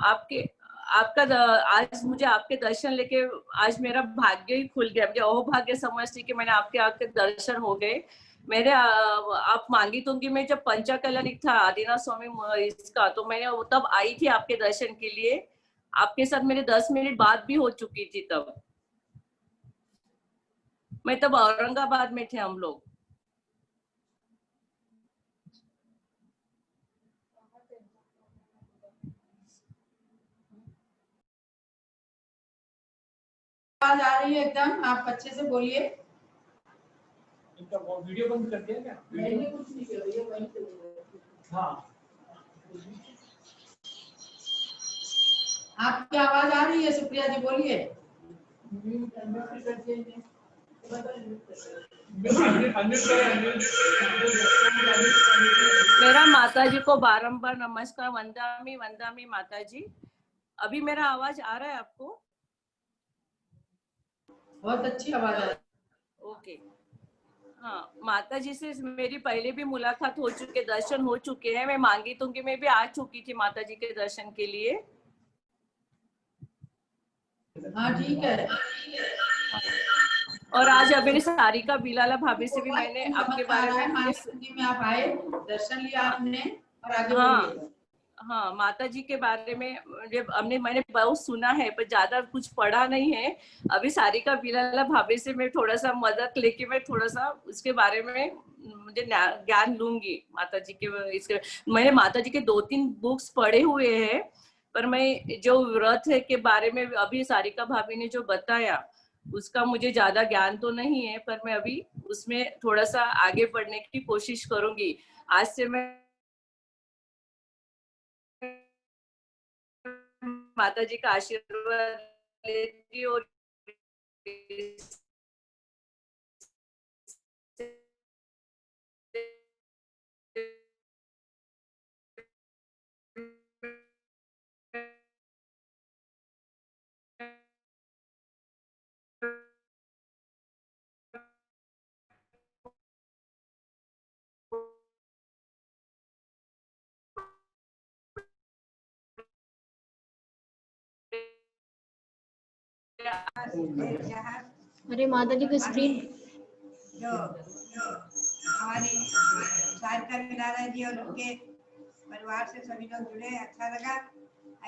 आज मुझे आपके दर्शन लेके आज मेरा भाग्य ही खुल गया। मुझे अहोभाग्य समझती कि मैंने आपके दर्शन हो गए। मेरे आप मांगी तुंगी में जब पंचा कल्याणिक था आदिनाथ स्वामी इसका, तो मैंने तब आई थी आपके दर्शन के लिए। आपके साथ मेरे 10 मिनट बात भी हो चुकी थी। तब मैं तब औरंगाबाद में थे हम लोग। आवाज आ रही है एकदम, आप अच्छे से बोलिए। इनका वो वीडियो बंद कर दिया क्या? मैंने कुछ नहीं कर रही है, वहीं पे हाँ, आपकी आवाज आ रही है सुप्रिया जी, बोलिए। मेरा माता जी को बारंबार नमस्कार। वंदामी वंदामी माता जी। अभी मेरा आवाज आ रहा है आपको? बहुत अच्छी आवाज आ रही है। ओके। हाँ, माता जी से मेरी पहले भी मुलाकात हो चुकी है, दर्शन हो चुके हैं। मैं मांगी तुंगी में भी आ चुकी थी माता जी के दर्शन के लिए। हाँ ठीक है। और आज अभी सारिका बिलाला भाभी से भी मैंने आपके बारे में में आप आए, दर्शन लिया आपने, और आगे हाँ बोलिए। हाँ, माता जी के बारे में मैंने बहुत सुना है पर ज्यादा कुछ पढ़ा नहीं है। अभी सारिका बिलाला भाभी से मैं थोड़ा सा मदद लेके मैं थोड़ा सा उसके बारे में मुझे ज्ञान लूंगी माता जी के। इसके मैंने माता जी के 2-3 बुक्स पढ़े हुए हैं, पर मैं जो व्रत है के बारे में अभी सारिका भाभी ने जो बताया उसका मुझे ज्यादा ज्ञान तो नहीं है, पर मैं अभी उसमें थोड़ा सा आगे बढ़ने की कोशिश करूंगी। आज से मैं माता जी का आशीर्वाद लेती और जहाँ अरे माता जी को स्क्रीन जो हमारी सारिका बिलाला जी और उनके परिवार से सभी लोग जुड़े, अच्छा लगा।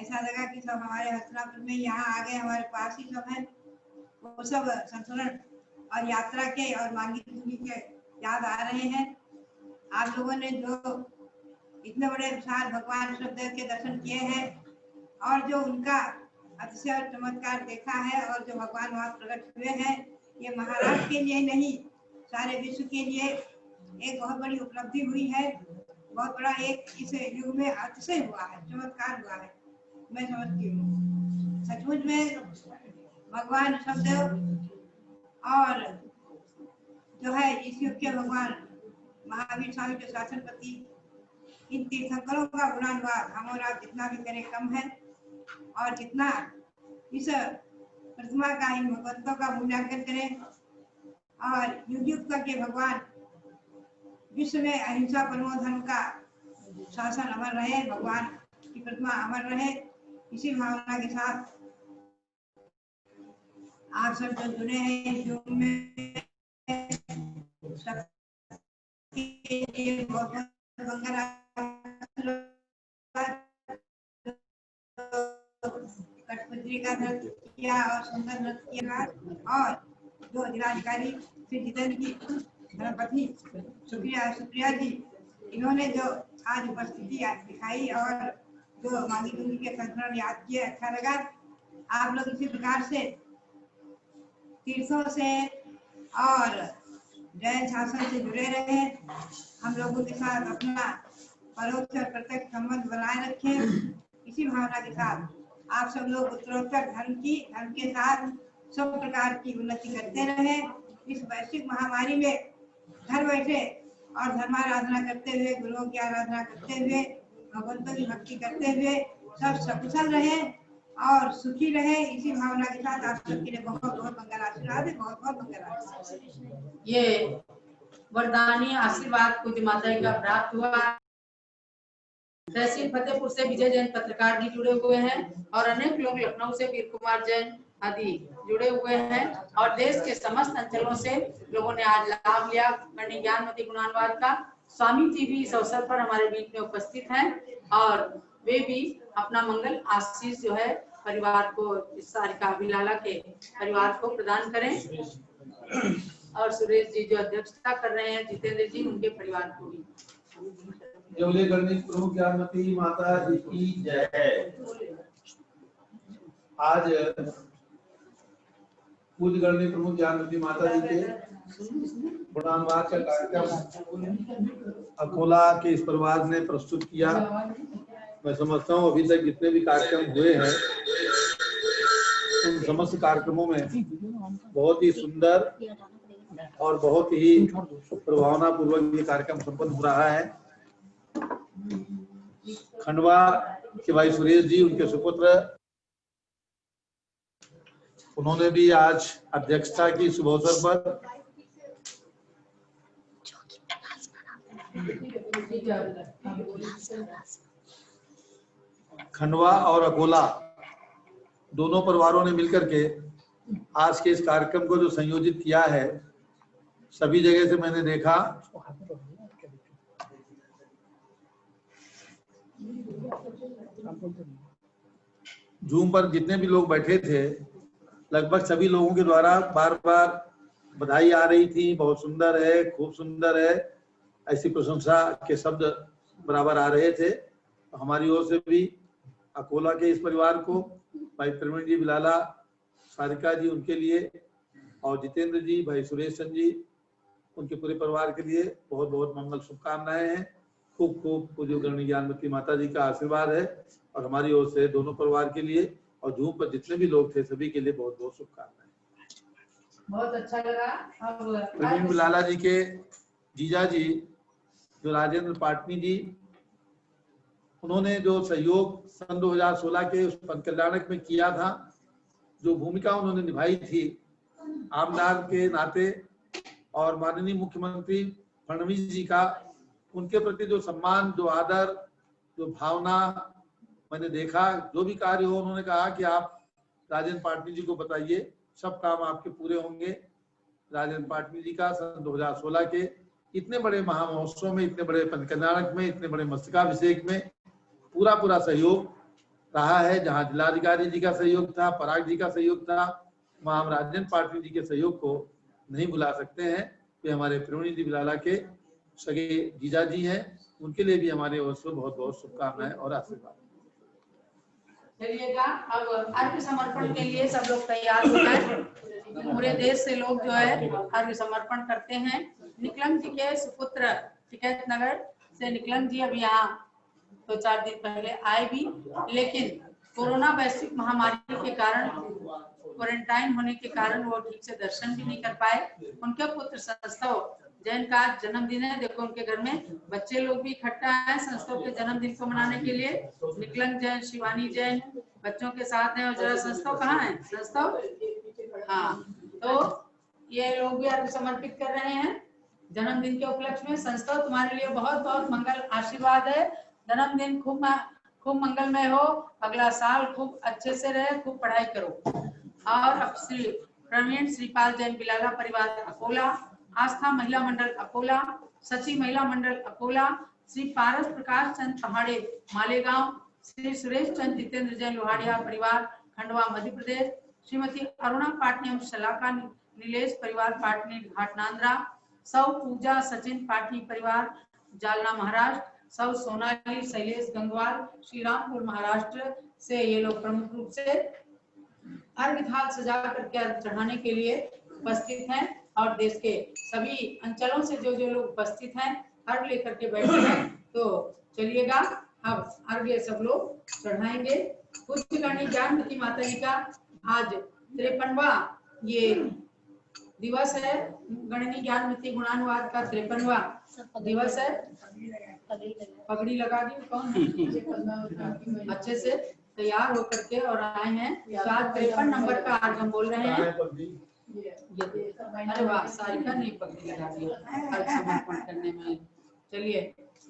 ऐसा लगा कि सब हमारे हस्तिनापुर में यहाँ आ गए, हमारे पास ही सब है। वो सब संतुलन और यात्रा के और मांगी दूरी के याद आ रहे हैं। आप लोगों ने जो इतने बड़े विशाल भगवान ऋषभदेव के दर्शन किए हैं और जो उनका अतिशय चमत्कार देखा है और जो भगवान वहाँ प्रकट हुए हैं, ये महाराष्ट्र के लिए नहीं सारे विश्व के लिए एक बहुत बड़ी उपलब्धि हुई है। बहुत बड़ा एक इस युग में अतिशय हुआ है, चमत्कार हुआ है, मैं समझती हूँ। सचमुच में भगवान ऋषभदेव और जो है इस युग के भगवान महावीर स्वामी जो शासनपति, इन तीर्थंकरों का गुणानुवाद हम और आप जितना भी करें कम है। और जितना इस प्रतिमा का, इन भगवंतों का मूल्यांकन करें और युग युग करके भगवान विश्व में अहिंसा परमो धर्म का शासन अमर रहे, भगवान की प्रतिमा अमर रहे, इसी भावना के साथ आप सब जो जुड़े हैं इस युग में सबके लिए बहुत मंगल कठपुतली का नृत्य किया और सुंदर नृत्य किया। और जो जिलाधिकारी श्री जितेंद्र जी, धर्मपत्नी सुप्रिया जी, इन्होंने जो आज उपस्थिति दिखाई और जो मांगी दूरी के संस्मरण याद किए, अच्छा लगा। आप लोग इसी प्रकार से तीर्थों से और जैन शासन से जुड़े रहे, हम लोगों के साथ अपना परोक्ष और प्रत्यक्ष संबंध बनाए रखें। इसी भावना के साथ आप सब लोग उत्तरोत्तर धर्म के साथ सब प्रकार की उन्नति करते रहे। इस वैश्विक महामारी में घर बैठे और धर्माराधना करते हुए, गुरुओं की आराधना करते हुए, भगवंतों की भक्ति करते हुए सब सकुशल रहे और सुखी रहे। इसी भावना के साथ आप सबके लिए बहुत बहुत मंगल आशीर्वाद है, बहुत बहुत मंगल आशीर्वाद। ये वरदानी आशीर्वाद पूज्य माता जी का प्राप्त हुआ। तहसील फतेहपुर से विजय जैन पत्रकार जी जुड़े हुए हैं और अनेक लोग लखनऊ से वीर कुमार जैन आदि जुड़े हुए हैं और देश के समस्त अंचलों से लोगों ने आज लाभ लिया पंडित ज्ञानमती गुणानुवाद का। स्वामी जी भी इस अवसर पर हमारे बीच में उपस्थित हैं और वे भी अपना मंगल आशीष जो है परिवार को, इस सारिका बिलाला के परिवार को प्रदान करें। और सुरेश जी जो अध्यक्षता कर रहे हैं, जितेंद्र जी, उनके परिवार को भी। जवले गणेश प्रभु ज्ञानमती माता जी की जय। आज पूज्य गणेश प्रभु ज्ञानमती माता जी के गुणानुवाद का कार्यक्रम अकोला के इस परिवार ने प्रस्तुत किया। मैं समझता हूँ अभी तक जितने भी कार्यक्रम हुए हैं उन समस्त कार्यक्रमों में बहुत ही सुंदर और बहुत ही प्रभावना पूर्वक ये कार्यक्रम संपन्न हो रहा है। खंडवा के भाई सुरेश जी, उनके सुपुत्र, उन्होंने भी आज अध्यक्षता की शुभ अवसर पर। खंडवा और अकोला दोनों परिवारों ने मिलकर के आज के इस कार्यक्रम को जो संयोजित किया है, सभी जगह से मैंने देखा जूम पर जितने भी लोग बैठे थे, लगभग सभी लोगों के द्वारा बार बार बधाई आ रही थी, बहुत सुंदर है, खूब सुंदर है, ऐसी प्रशंसा के शब्द बराबर आ रहे थे। तो हमारी ओर से भी अकोला के इस परिवार को, भाई प्रवीण जी बिलाला, सारिका जी, उनके लिए, और जितेंद्र जी, भाई सुरेश चंद जी, उनके पूरे परिवार के लिए बहुत बहुत मंगल शुभकामनाएं हैं। खूब खूब पूज्य गणेश ज्ञानमती माता जी का आशीर्वाद है और हमारी ओर से दोनों परिवार के लिए और जूम पर जितने भी लोग थे सभी के लिए बहुत बहुत शुभकामनाएं। बहुत अच्छा लगा। प्रवीण बिलाला जी के जीजा जी जो राजेंद्र पाटनी जी, उन्होंने जो सहयोग सन 2016 के उस पंचकल्याणक में किया था, जो भूमिका उन्होंने निभाई थी आमदार के नाते, और माननीय मुख्यमंत्री फडणवीस जी का उनके प्रति जो सम्मान, जो आदर, जो भावना मैंने देखा। जो भी कार्य हो, उन्होंने कहा कि आप राजेंद्र पाटनी जी को बताइए, सब काम आपके पूरे होंगे। राजेंद्र पाटनी जी का सन 2016 के इतने बड़े महामहोत्सव में, इतने बड़े पंचकल्याणक में, इतने बड़े मस्तकाभिषेक में पूरा सहयोग रहा है। जहाँ जिलाधिकारी जी का सहयोग था, पराग जी का सहयोग था, वहाँ हम राजन पाटिल जी के सहयोग को नहीं भुला सकते हैं। वे हमारे प्रवीण जी बिलाला के सगे जीजा जी हैं, उनके लिए भी हमारे ओर से बहुत बहुत शुभकामनाएं और आशीर्वाद। चलिएगा, अब अर्घ्य समर्पण के लिए सब लोग तैयार हो जाए। पूरे देश से लोग जो है अर्घ्य समर्पण करते हैं। निकलम जी के सुपुत्र टिकैत नगर से निकलम जी अभी यहाँ 2-4 दिन पहले आए भी, लेकिन कोरोना वैश्विक महामारी के कारण, क्वारंटाइन होने के कारण वो ठीक से दर्शन भी नहीं कर पाए। उनके पुत्र संस्तव जैन का जन्मदिन है, देखो उनके घर में बच्चे लोग भी इकट्ठा है संस्तव के जन्मदिन को मनाने के लिए। निकलन जैन, शिवानी जैन बच्चों के साथ हैं। और जरा संस्तव कहाँ है? संस्तव, हाँ, तो ये लोग भी अर्घ्य समर्पित कर रहे हैं जन्मदिन के उपलक्ष्य में। संस्तव तुम्हारे लिए बहुत बहुत मंगल आशीर्वाद है। जन्मदिन खूब मंगलमय हो, अगला साल खूब अच्छे से रहे, खूब पढ़ाई करो। और अब श्री प्रवीण श्रीपाल जैन बिलाला परिवार अकोला, आस्था महिला मंडल अकोला, सची महिला मंडल अकोला, श्री पारस प्रकाश चंद पहाड़े मालेगांव, श्री सुरेश चंद जितेंद्र जैन लोहाड़िया परिवार खंडवा मध्य प्रदेश, श्रीमती अरुणा पाटनी शलाका नीलेश परिवार पाटनी घाटनांद्रा, सौ पूजा सचिन पाटनी परिवार जालना महाराष्ट्र, सौ सोनाली शैलेश गंगवाल श्रीरामपुर महाराष्ट्र से ये लोग प्रमुख रूप से अर्घ्य थाल सजा करके अर्घ्य चढ़ाने के लिए उपस्थित हैं। और देश के सभी अंचलों से जो जो लोग उपस्थित हैं अर्घ्य लेकर के बैठे हैं। तो चलिएगा, अब अर्घ्य सब लोग चढ़ाएंगे। पूज्य गणनी ज्ञानमती माता जी का आज 53वां ये दिवस है। गणनी ज्ञानमती गुणानुवाद का 53वां दिवस है। पगड़ी लगा दी कौन है? अच्छे से तैयार होकर के और आए हैं। तो आज 53 नंबर का आज हम बोल रहे हैं। अरे वाह, सारिका ने पगड़ी लगा दी अर्घ्य समर्पण करने में। चलिए,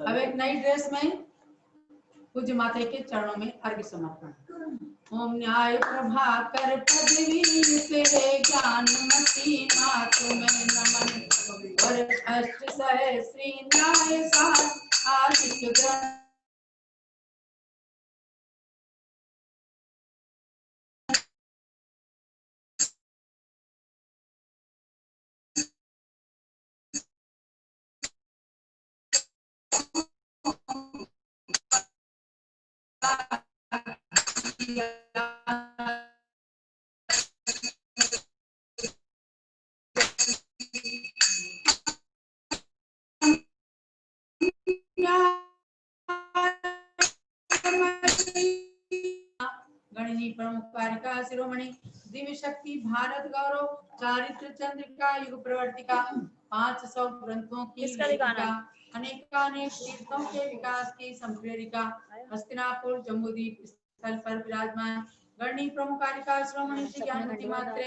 अब एक नई ड्रेस में पूज्य माता के चरणों में अर्घ्य समर्पण। ओम न्याय प्रभाकर पदवी तेरे ज्ञानमती मां तुम्हें नमन, और अष्ट सहस्री न्याय साध आदित्य ग्रह गणनी प्रमुख कारिका शिरोमणि दिव्य शक्ति भारत गौरव चारित्र चंद्रिका युग प्रवर्तिका 500 ग्रंथों की लेखिका अनेकानेक तीर्थों के विकास की संप्रेरिका हस्तिनापुर जम्बूद्वीप स्थल पर विराजमान गणनी प्रमुख कारिका शिरोमणि श्री ज्ञानमती मात्रे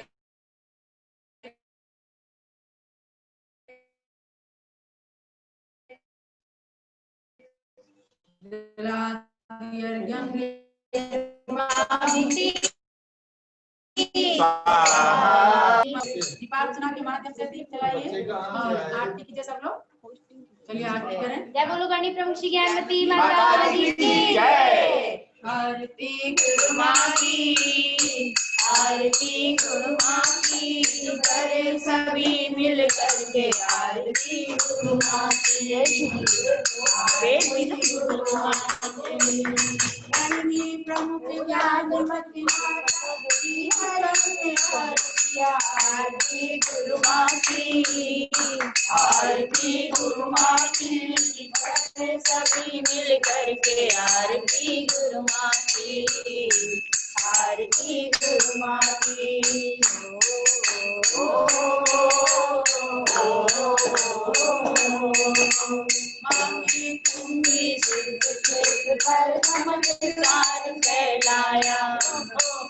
दीपार्चना के माध्यम से दीप जलाइए और आरती कीजिए सब लोग। चलिए आरती करें। जय बोलो गणनी प्रमुख श्री ज्ञानमती माता की जय। आरती गुरु माँ की, आरती गुरु माँ की, करे सभी मिल करके आरती गुरु माँ की। गुरु माँ की गणनी प्रमुख ज्ञानमती माता की आरती गुरु माँ की, आरती गुरु माँ की, सभी मिल करके आरती गुरु माँ की, आरती गुरु माँ की। मामी तुम भी पर चमत्कार फैलाया,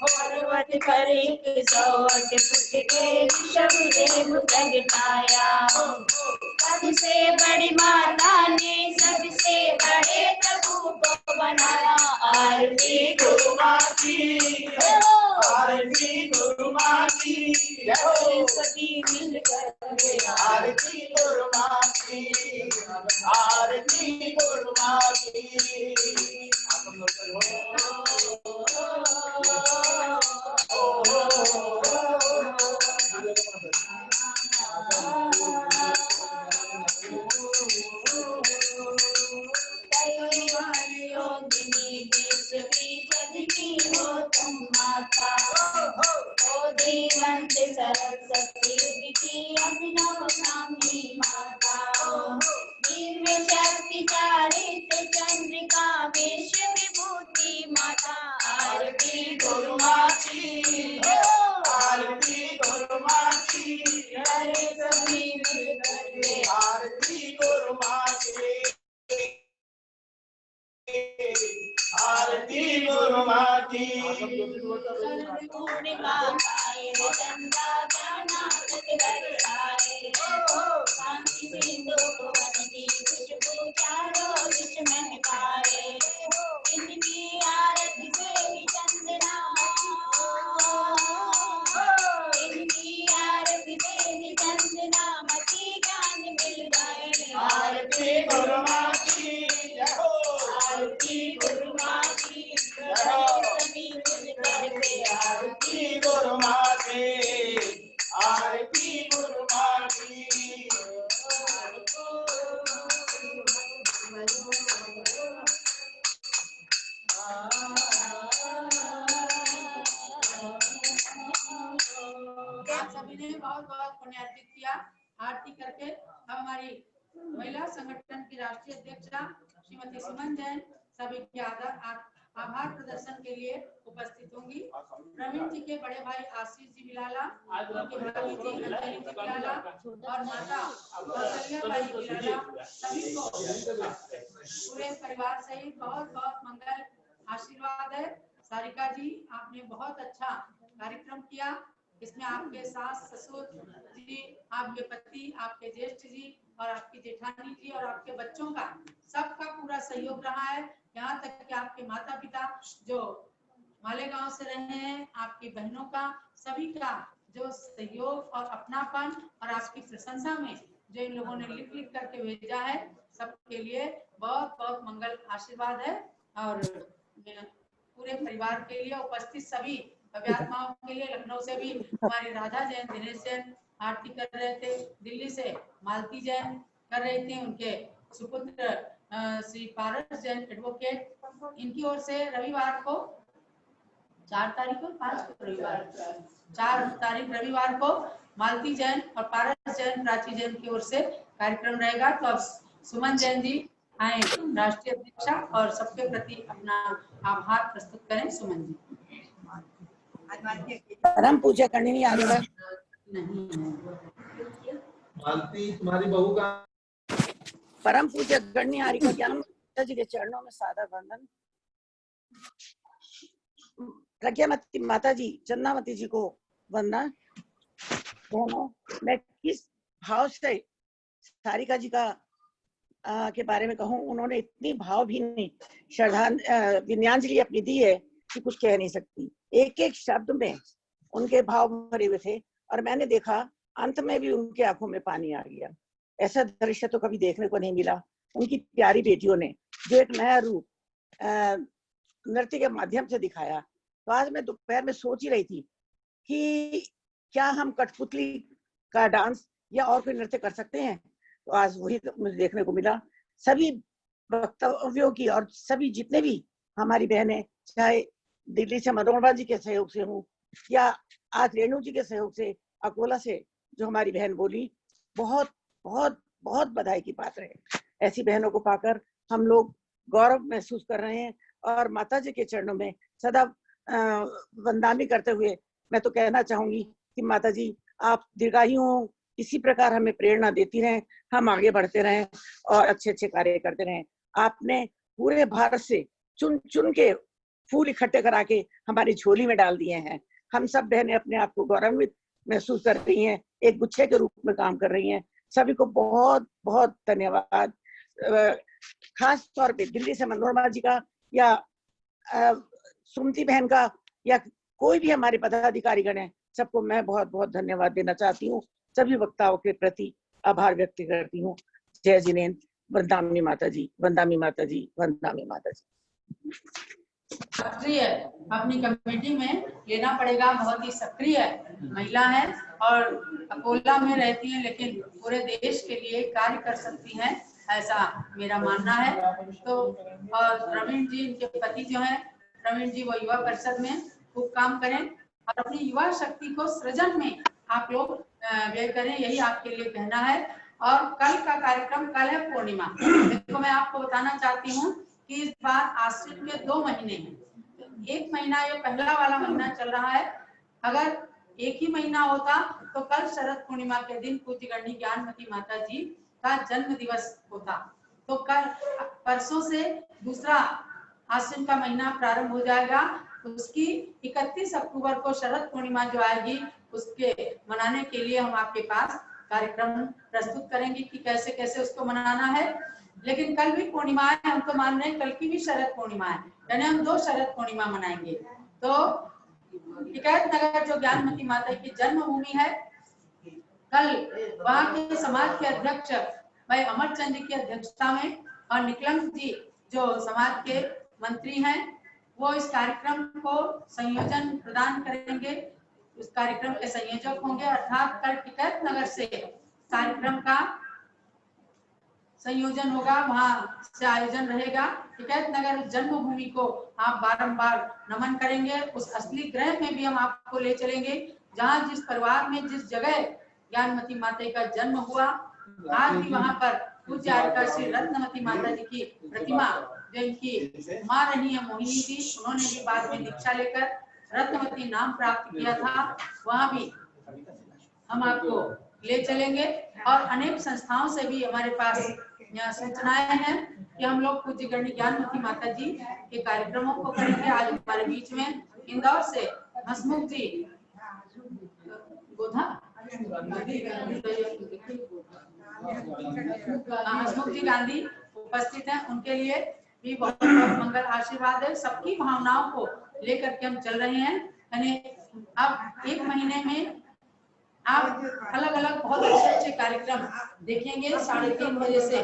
पर्वत पर एक सौट फुट के ऋषभ प्रगटाया। सबसे बड़ी माता ने सबसे बड़े प्रभु को बनाया। आरती गुरु माँ की, आरती गुरु माँ की, सभी मिलकर आरती गुरु माँ की। आरती गुरु माँ की। योगिनी विश्वी जग की हो तुम माता, ओ देवंत सरस्वती की अभिनव ब्राह्मी माता। दिव्य शक्ति चारित चंद्रिका विश्व विभूति माता। आरती गुरु माँ की, आरती गुरु माँ की, करे सभी मिलकर के आरती गुरु माँ की। आरती गुरु माँ की। पूर्णिमा पाए चंदा ज्ञानामृत बरसाए, शांति सिंधु भक्ति खुशबू चारों दिश महकाए। इनकी आरती से चंदना, इनकी आरती से चंदना मति ज्ञान मिल जाए। आरती गुरु माँ की जय हो, आरती गुरु माँ की जय हो। सभी मिलकर के आरती गुरु माँ की, आरती गुरु माँ की। आप सभी ने बहुत बहुत पुण्यार्जित किया। आरती करके अब हमारी महिला संगठन की राष्ट्रीय अध्यक्षा श्रीमती सुमन जैन सभी के आभार प्रदर्शन के लिए उपस्थित होंगी। प्रवीण जी के बड़े भाई आशीष जी बिलाला, उनकी भाभी जी अंजलि जी बिलाला और माता कौशल्या बाई बिलाला, सभी को पूरे परिवार सहित बहुत बहुत मंगल आशीर्वाद है। सारिका जी, आपने बहुत अच्छा कार्यक्रम किया। इसमें आपके सास ससुर जी, आपके पति, आपके ज्येष्ठ जी और आपकी जेठानी जी और आपके बच्चों का सबका पूरा सहयोग रहा है। यहाँ तक कि आपके माता पिता जो मालेगांव से रहे हैं, आपकी बहनों का, सभी का जो सहयोग और अपनापन और आपकी प्रशंसा में जो इन लोगों ने लिख लिख करके भेजा है, सबके लिए बहुत बहुत मंगल आशीर्वाद है। और पूरे परिवार के लिए उपस्थित सभी अव्यात्माओं के लिए लखनऊ से भी हमारी राधा जैन, दिनेश जैन आरती कर रहे थे, दिल्ली से मालती जैन कर रहे थे, उनके सुपुत्र श्री पारस जैन एडवोकेट, इनकी ओर से रविवार को 4 तारीख को 5 को रविवार 4 तारीख रविवार को मालती जैन और पारस जैन प्राची जैन की ओर से कार्यक्रम रहेगा। तो अब सुमन जैन जी आए राष्ट्रीय अध्यक्षा और सबके प्रति अपना आभार प्रस्तुत करें। सुमन जी। परम पूज्य करनी आ रहा मालती तुम्हारी बहू का परम पूज्य गणनी हारिका ज्ञान जी के चरणों में सादर वंदन। प्रज्ञामती माता जी, चंदामती जी को वंदना। दोनों मैं किस भाव से सारिका जी का के बारे में कहूँ, उन्होंने इतनी भावभीनी विनयांजलि अपनी दी है कि कुछ कह नहीं सकती। एक एक शब्द में उनके भाव भरे हुए थे और मैंने देखा अंत में भी उनके आंखों में पानी आ गया। ऐसा दृश्य तो कभी देखने को नहीं मिला। उनकी प्यारी बेटियों ने जो एक नया रूप नृत्य के माध्यम से दिखाया। तो आज मैं दोपहर में सोच ही रही थी कि क्या हम कठपुतली का डांस या और कोई नृत्य कर सकते हैं। तो आज वही मुझे देखने को मिला। सभी वक्तव्यों की और सभी जितने भी हमारी बहनें, चाहे दिल्ली से मनोरमा जी के सहयोग से हूँ या आज रेणु जी के सहयोग से अकोला से जो हमारी बहन बोली, बहुत बहुत बहुत बधाई की पात्र है। ऐसी बहनों को पाकर हम लोग गौरव महसूस कर रहे हैं और माता जी के चरणों में सदा वंदना करते हुए मैं तो कहना चाहूंगी कि माता जी आप दीर्घायु हो, इसी प्रकार हमें प्रेरणा देती रहें, हम आगे बढ़ते रहें और अच्छे अच्छे कार्य करते रहें। आपने पूरे भारत से चुन चुन के फूल इकट्ठे करा के हमारी झोली में डाल दिए हैं। हम सब बहनें अपने आप को गौरवान्वित महसूस कर रही हैं, एक गुच्छे के रूप में काम कर रही हैं। सभी को बहुत बहुत धन्यवाद। खास तौर पे दिल्ली से मनोरमा जी का या सुमति बहन का या कोई भी हमारे पदाधिकारी गण हैं, सबको मैं बहुत बहुत धन्यवाद देना चाहती हूँ। सभी वक्ताओं के प्रति आभार व्यक्त करती हूँ। जय जिनेन्द्र, वंदामी माता जी, वंदामी माता जी, वंदामी माता जी। सक्रिय अपनी कमेटी में लेना पड़ेगा। बहुत ही सक्रिय महिला है और अकोला में रहती है, लेकिन पूरे देश के लिए कार्य कर सकती हैं, ऐसा मेरा मानना है। तो और प्रवीण जी, इनके पति जो हैं प्रवीण जी, वो युवा परिषद में खूब काम करें और अपनी युवा शक्ति को सृजन में आप लोग व्यय करें, यही आपके लिए कहना है। और कल का कार्यक्रम, कल है पूर्णिमा। देखो, मैं आपको बताना चाहती हूँ कि इस बार आश्विन के 2 महीने हैं। एक महीना, ये पहला वाला महीना चल रहा है। अगर एक ही महीना होता तो कल शरद पूर्णिमा के दिन पूज्य गणनी ज्ञानमती माता जी का जन्म दिवस होता। तो कल परसों से दूसरा आश्विन का महीना प्रारंभ हो जाएगा। उसकी 31 अक्टूबर को शरद पूर्णिमा जो आएगी, उसके मनाने के लिए हम आपके पास कार्यक्रम प्रस्तुत करेंगे कि कैसे कैसे उसको मनाना है। लेकिन कल भी पूर्णिमा है, हम तो मान रहे हैं कल की भी शरद पूर्णिमा है, यानी हम 2 शरद पूर्णिमा मनाएंगे। तो टिकैत नगर जो ज्ञानमती माता की जन्मभूमि है, कल वहाँ के समाज के अध्यक्ष भाई अमरचंद जी की अध्यक्षता में और निकलंक जी जो समाज के मंत्री हैं, वो इस कार्यक्रम को संयोजन प्रदान करेंगे। उस कार्यक्रम के संयोजक होंगे, अर्थात कल टिकैत नगर से कार्यक्रम का संयोजन होगा, वहां से आयोजन रहेगा। टिकैत नगर जन्मभूमि को आप बारंबार नमन करेंगे। उस असली ग्रह में भी हम आपको ले चलेंगे, जहां जिस परिवार में जिस जगह ज्ञानमती माता का जन्म हुआ, आज भी वहां पर पूज्य आर्का श्री रत्नमती माता जी की प्रतिमा, जो इनकी माँ रही है मोहिनी जी, उन्होंने भी बाद में दीक्षा लेकर रत्नमती नाम प्राप्त किया था, वहां भी हम आपको ले चलेंगे। और अनेक संस्थाओं से भी हमारे पास सूचनाएं हैं कि हम लोग पूज्य गणनी ज्ञानमती माता जी के कार्यक्रमों को करेंगे। आज हमारे बीच में इंदौर से हसमुख जी गोधा हसमुख जी गांधी उपस्थित हैं, उनके लिए भी बहुत बहुत मंगल आशीर्वाद है। सबकी भावनाओं को लेकर के हम चल रहे हैं। यानी अब 1 महीने में आप अलग अलग बहुत अच्छे अच्छे कार्यक्रम देखेंगे। 3:30 बजे से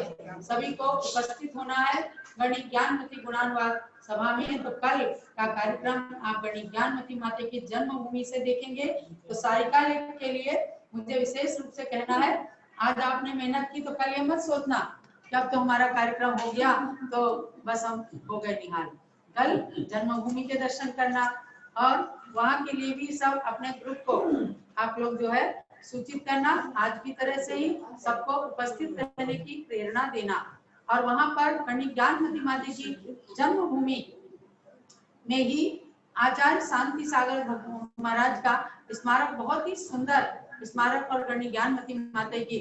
सभी को उपस्थित होना है गणनी ज्ञानमती गुणानुवाद सभा में। तो कल का कार्यक्रम आप गणनी ज्ञानमती माता की जन्मभूमि से देखेंगे। तो सारिका के लिए मुझे विशेष रूप से कहना है, आज आपने मेहनत की तो कल ये मत सोचना कि अब तो हमारा कार्यक्रम हो गया तो बस हम हो गए निहाल। कल जन्मभूमि के दर्शन करना और वहाँ के लिए भी सब अपने ग्रुप को आप लोग जो है सूचित करना, आज की तरह से ही सबको उपस्थित रहने की प्रेरणा देना। और वहां पर गणनी ज्ञानमती माता की जन्मभूमि में ही आचार्य शांति सागर महाराज का स्मारक, बहुत ही सुंदर स्मारक और गणनी ज्ञानमती माता की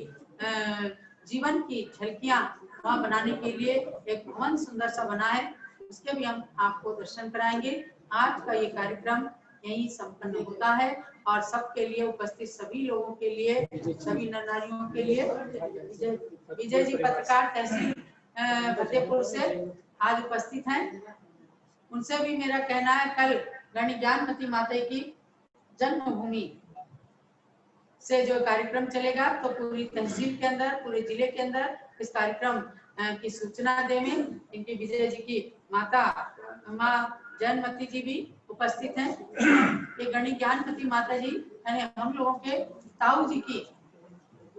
जीवन की झलकियां वहां बनाने के लिए एक भवन सुंदर सा बना है, उसके भी हम आपको दर्शन कराएंगे। आज का ये कार्यक्रम यही संपन्न होता है और सबके लिए, उपस्थित सभी लोगों के लिए, सभी नर नारियों के लिए। विजय जी पत्रकार तहसील फतेहपुर से आज उपस्थित हैं, उनसे भी मेरा कहना है कल गणनी ज्ञानमती माता की जन्मभूमि से जो कार्यक्रम चलेगा, तो पूरी तहसील के अंदर, पूरे जिले के अंदर इस कार्यक्रम की सूचना देंगे। इनकी विजय जी की माता माँ जयमती जी भी उपस्थित हैं। ये गणनी ज्ञानमती माता जी यानी हम लोगों के ताऊ जी की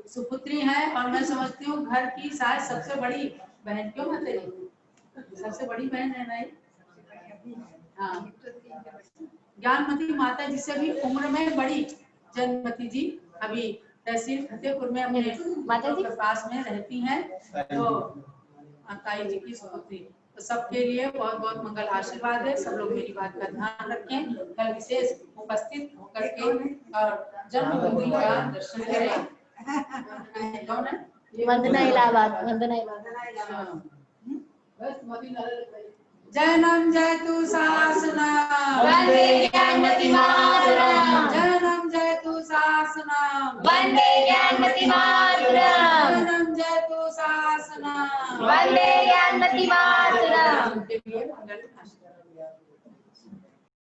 सुपुत्री हैं और मैं समझती हूँ घर की शायद सबसे बड़ी बहन। क्यों माता जी सबसे बड़ी बहन है भाई? हाँ, ज्ञानमती माता जी से भी उम्र में बड़ी जयमती जी अभी तहसील फतेहपुर में अपने माता जी के पास में रहती हैं। तो ताई जी की सुपुत्री, तो सबके लिए बहुत बहुत मंगल आशीर्वाद है। सब लोग मेरी बात का ध्यान रखें, कल विशेष उपस्थित होकर के और जन्मभूमि का दर्शन करें। कौन है? वंदना इलाहाबाद, वंदना इलाहाबाद। जैनम जयतु शासना, वंदे ज्ञानमती मातरम, जैनम जयतु शासना, वंदे ज्ञानमती मातरम, जैनम जयतु शासना, वंदे ज्ञानमती मातरम। उनके लिए मंगल आशीर्वाद।